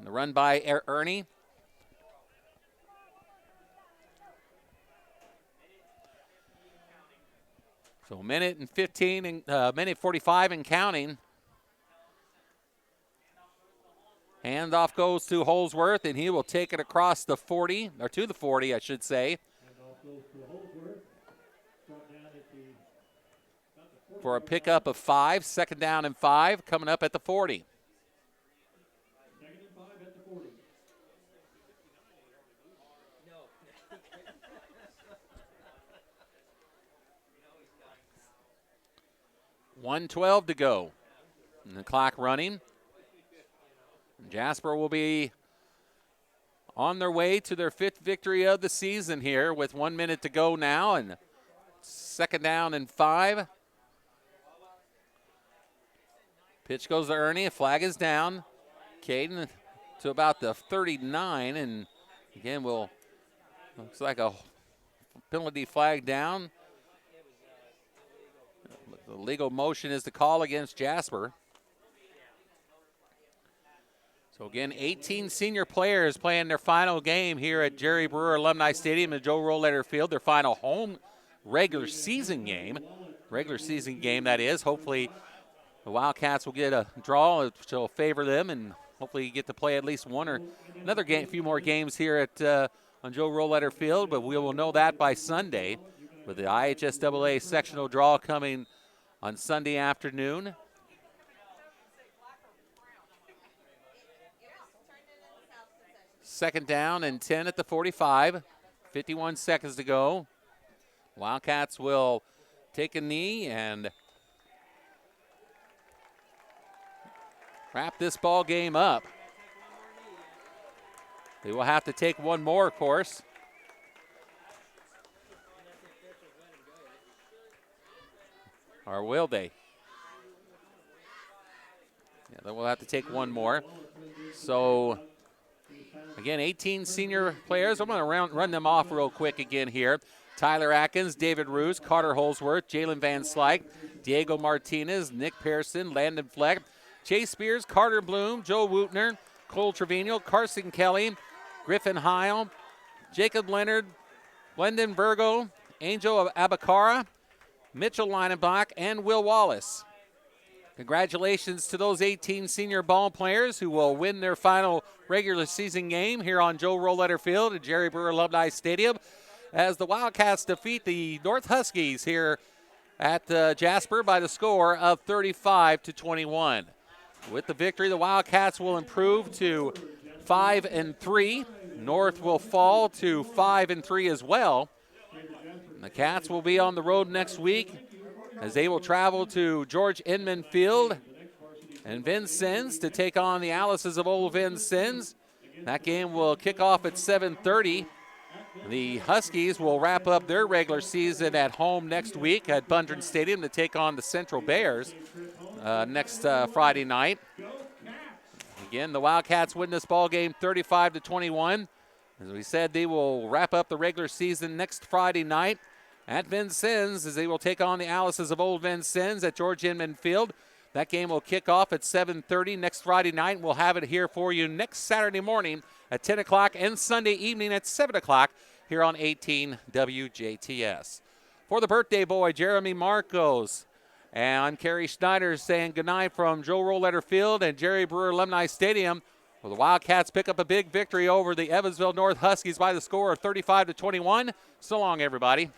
the run by Ernie. So minute 45 and counting. Handoff goes to Holsworth, and he will take it across the 40, or to the 40, I should say. For a pickup of 5, 2nd down and 5, coming up at the 40. $1:12 to go. And the clock running. Jasper will be on their way to their 5th victory of the season here with 1 minute to go now, and 2nd down and 5. Pitch goes to Ernie. A flag is down. Caden to about the 39, and again, looks like a penalty flag down. The legal motion is the call against Jasper. So again, 18 senior players playing their final game here at Jerry Brewer Alumni Stadium and Joe Rolleder Field, their final home regular season game. That is. Hopefully the Wildcats will get a draw which will favor them, and hopefully get to play at least one or another game, a few more games here at on Joe Rolleder Field, but we will know that by Sunday with the IHSAA sectional draw coming on Sunday afternoon. Second down and 10 at the 45. 51 seconds to go. Wildcats will take a knee and wrap this ball game up. They will have to take one more, of course. Or will they? Yeah, then we'll have to take one more. So, again, 18 senior players. I'm going to run them off real quick again here. Tyler Atkins, David Roos, Carter Holsworth, Jalen Van Slyke, Diego Martinez, Nick Pearson, Landon Fleck, Chase Spears, Carter Bloom, Joe Wootner, Cole Trevino, Carson Kelly, Griffin Heil, Jacob Leonard, Blendon Virgo, Angel Abakara, Mitchell Leinenbach, and Will Wallace. Congratulations to those 18 senior ball players who will win their final regular season game here on Joe Rollletter Field at Jerry Brewer Alumni Stadium as the Wildcats defeat the North Huskies here at Jasper by the score of 35-21. With the victory, the Wildcats will improve to 5-3. North will fall to 5-3 as well. And the Cats will be on the road next week as they will travel to George Inman Field and Vincennes to take on the Alices of Old Vincennes. That game will kick off at 7:30. The Huskies will wrap up their regular season at home next week at Bundren Stadium to take on the Central Bears next Friday night. Again, the Wildcats win this ball game 35-21. As we said, they will wrap up the regular season next Friday night at Vincennes as they will take on the Alices of Old Vincennes at George Inman Field. That game will kick off at 7:30 next Friday night. We'll have it here for you next Saturday morning at 10 o'clock and Sunday evening at 7 o'clock here on 18 WJTS. For the birthday boy, Jeremy Marcos, and I'm Kerry Schneider saying goodnight from Joe Rollletter Field and Jerry Brewer Alumni Stadium. Well, the Wildcats pick up a big victory over the Evansville North Huskies by the score of 35-21. So long, everybody.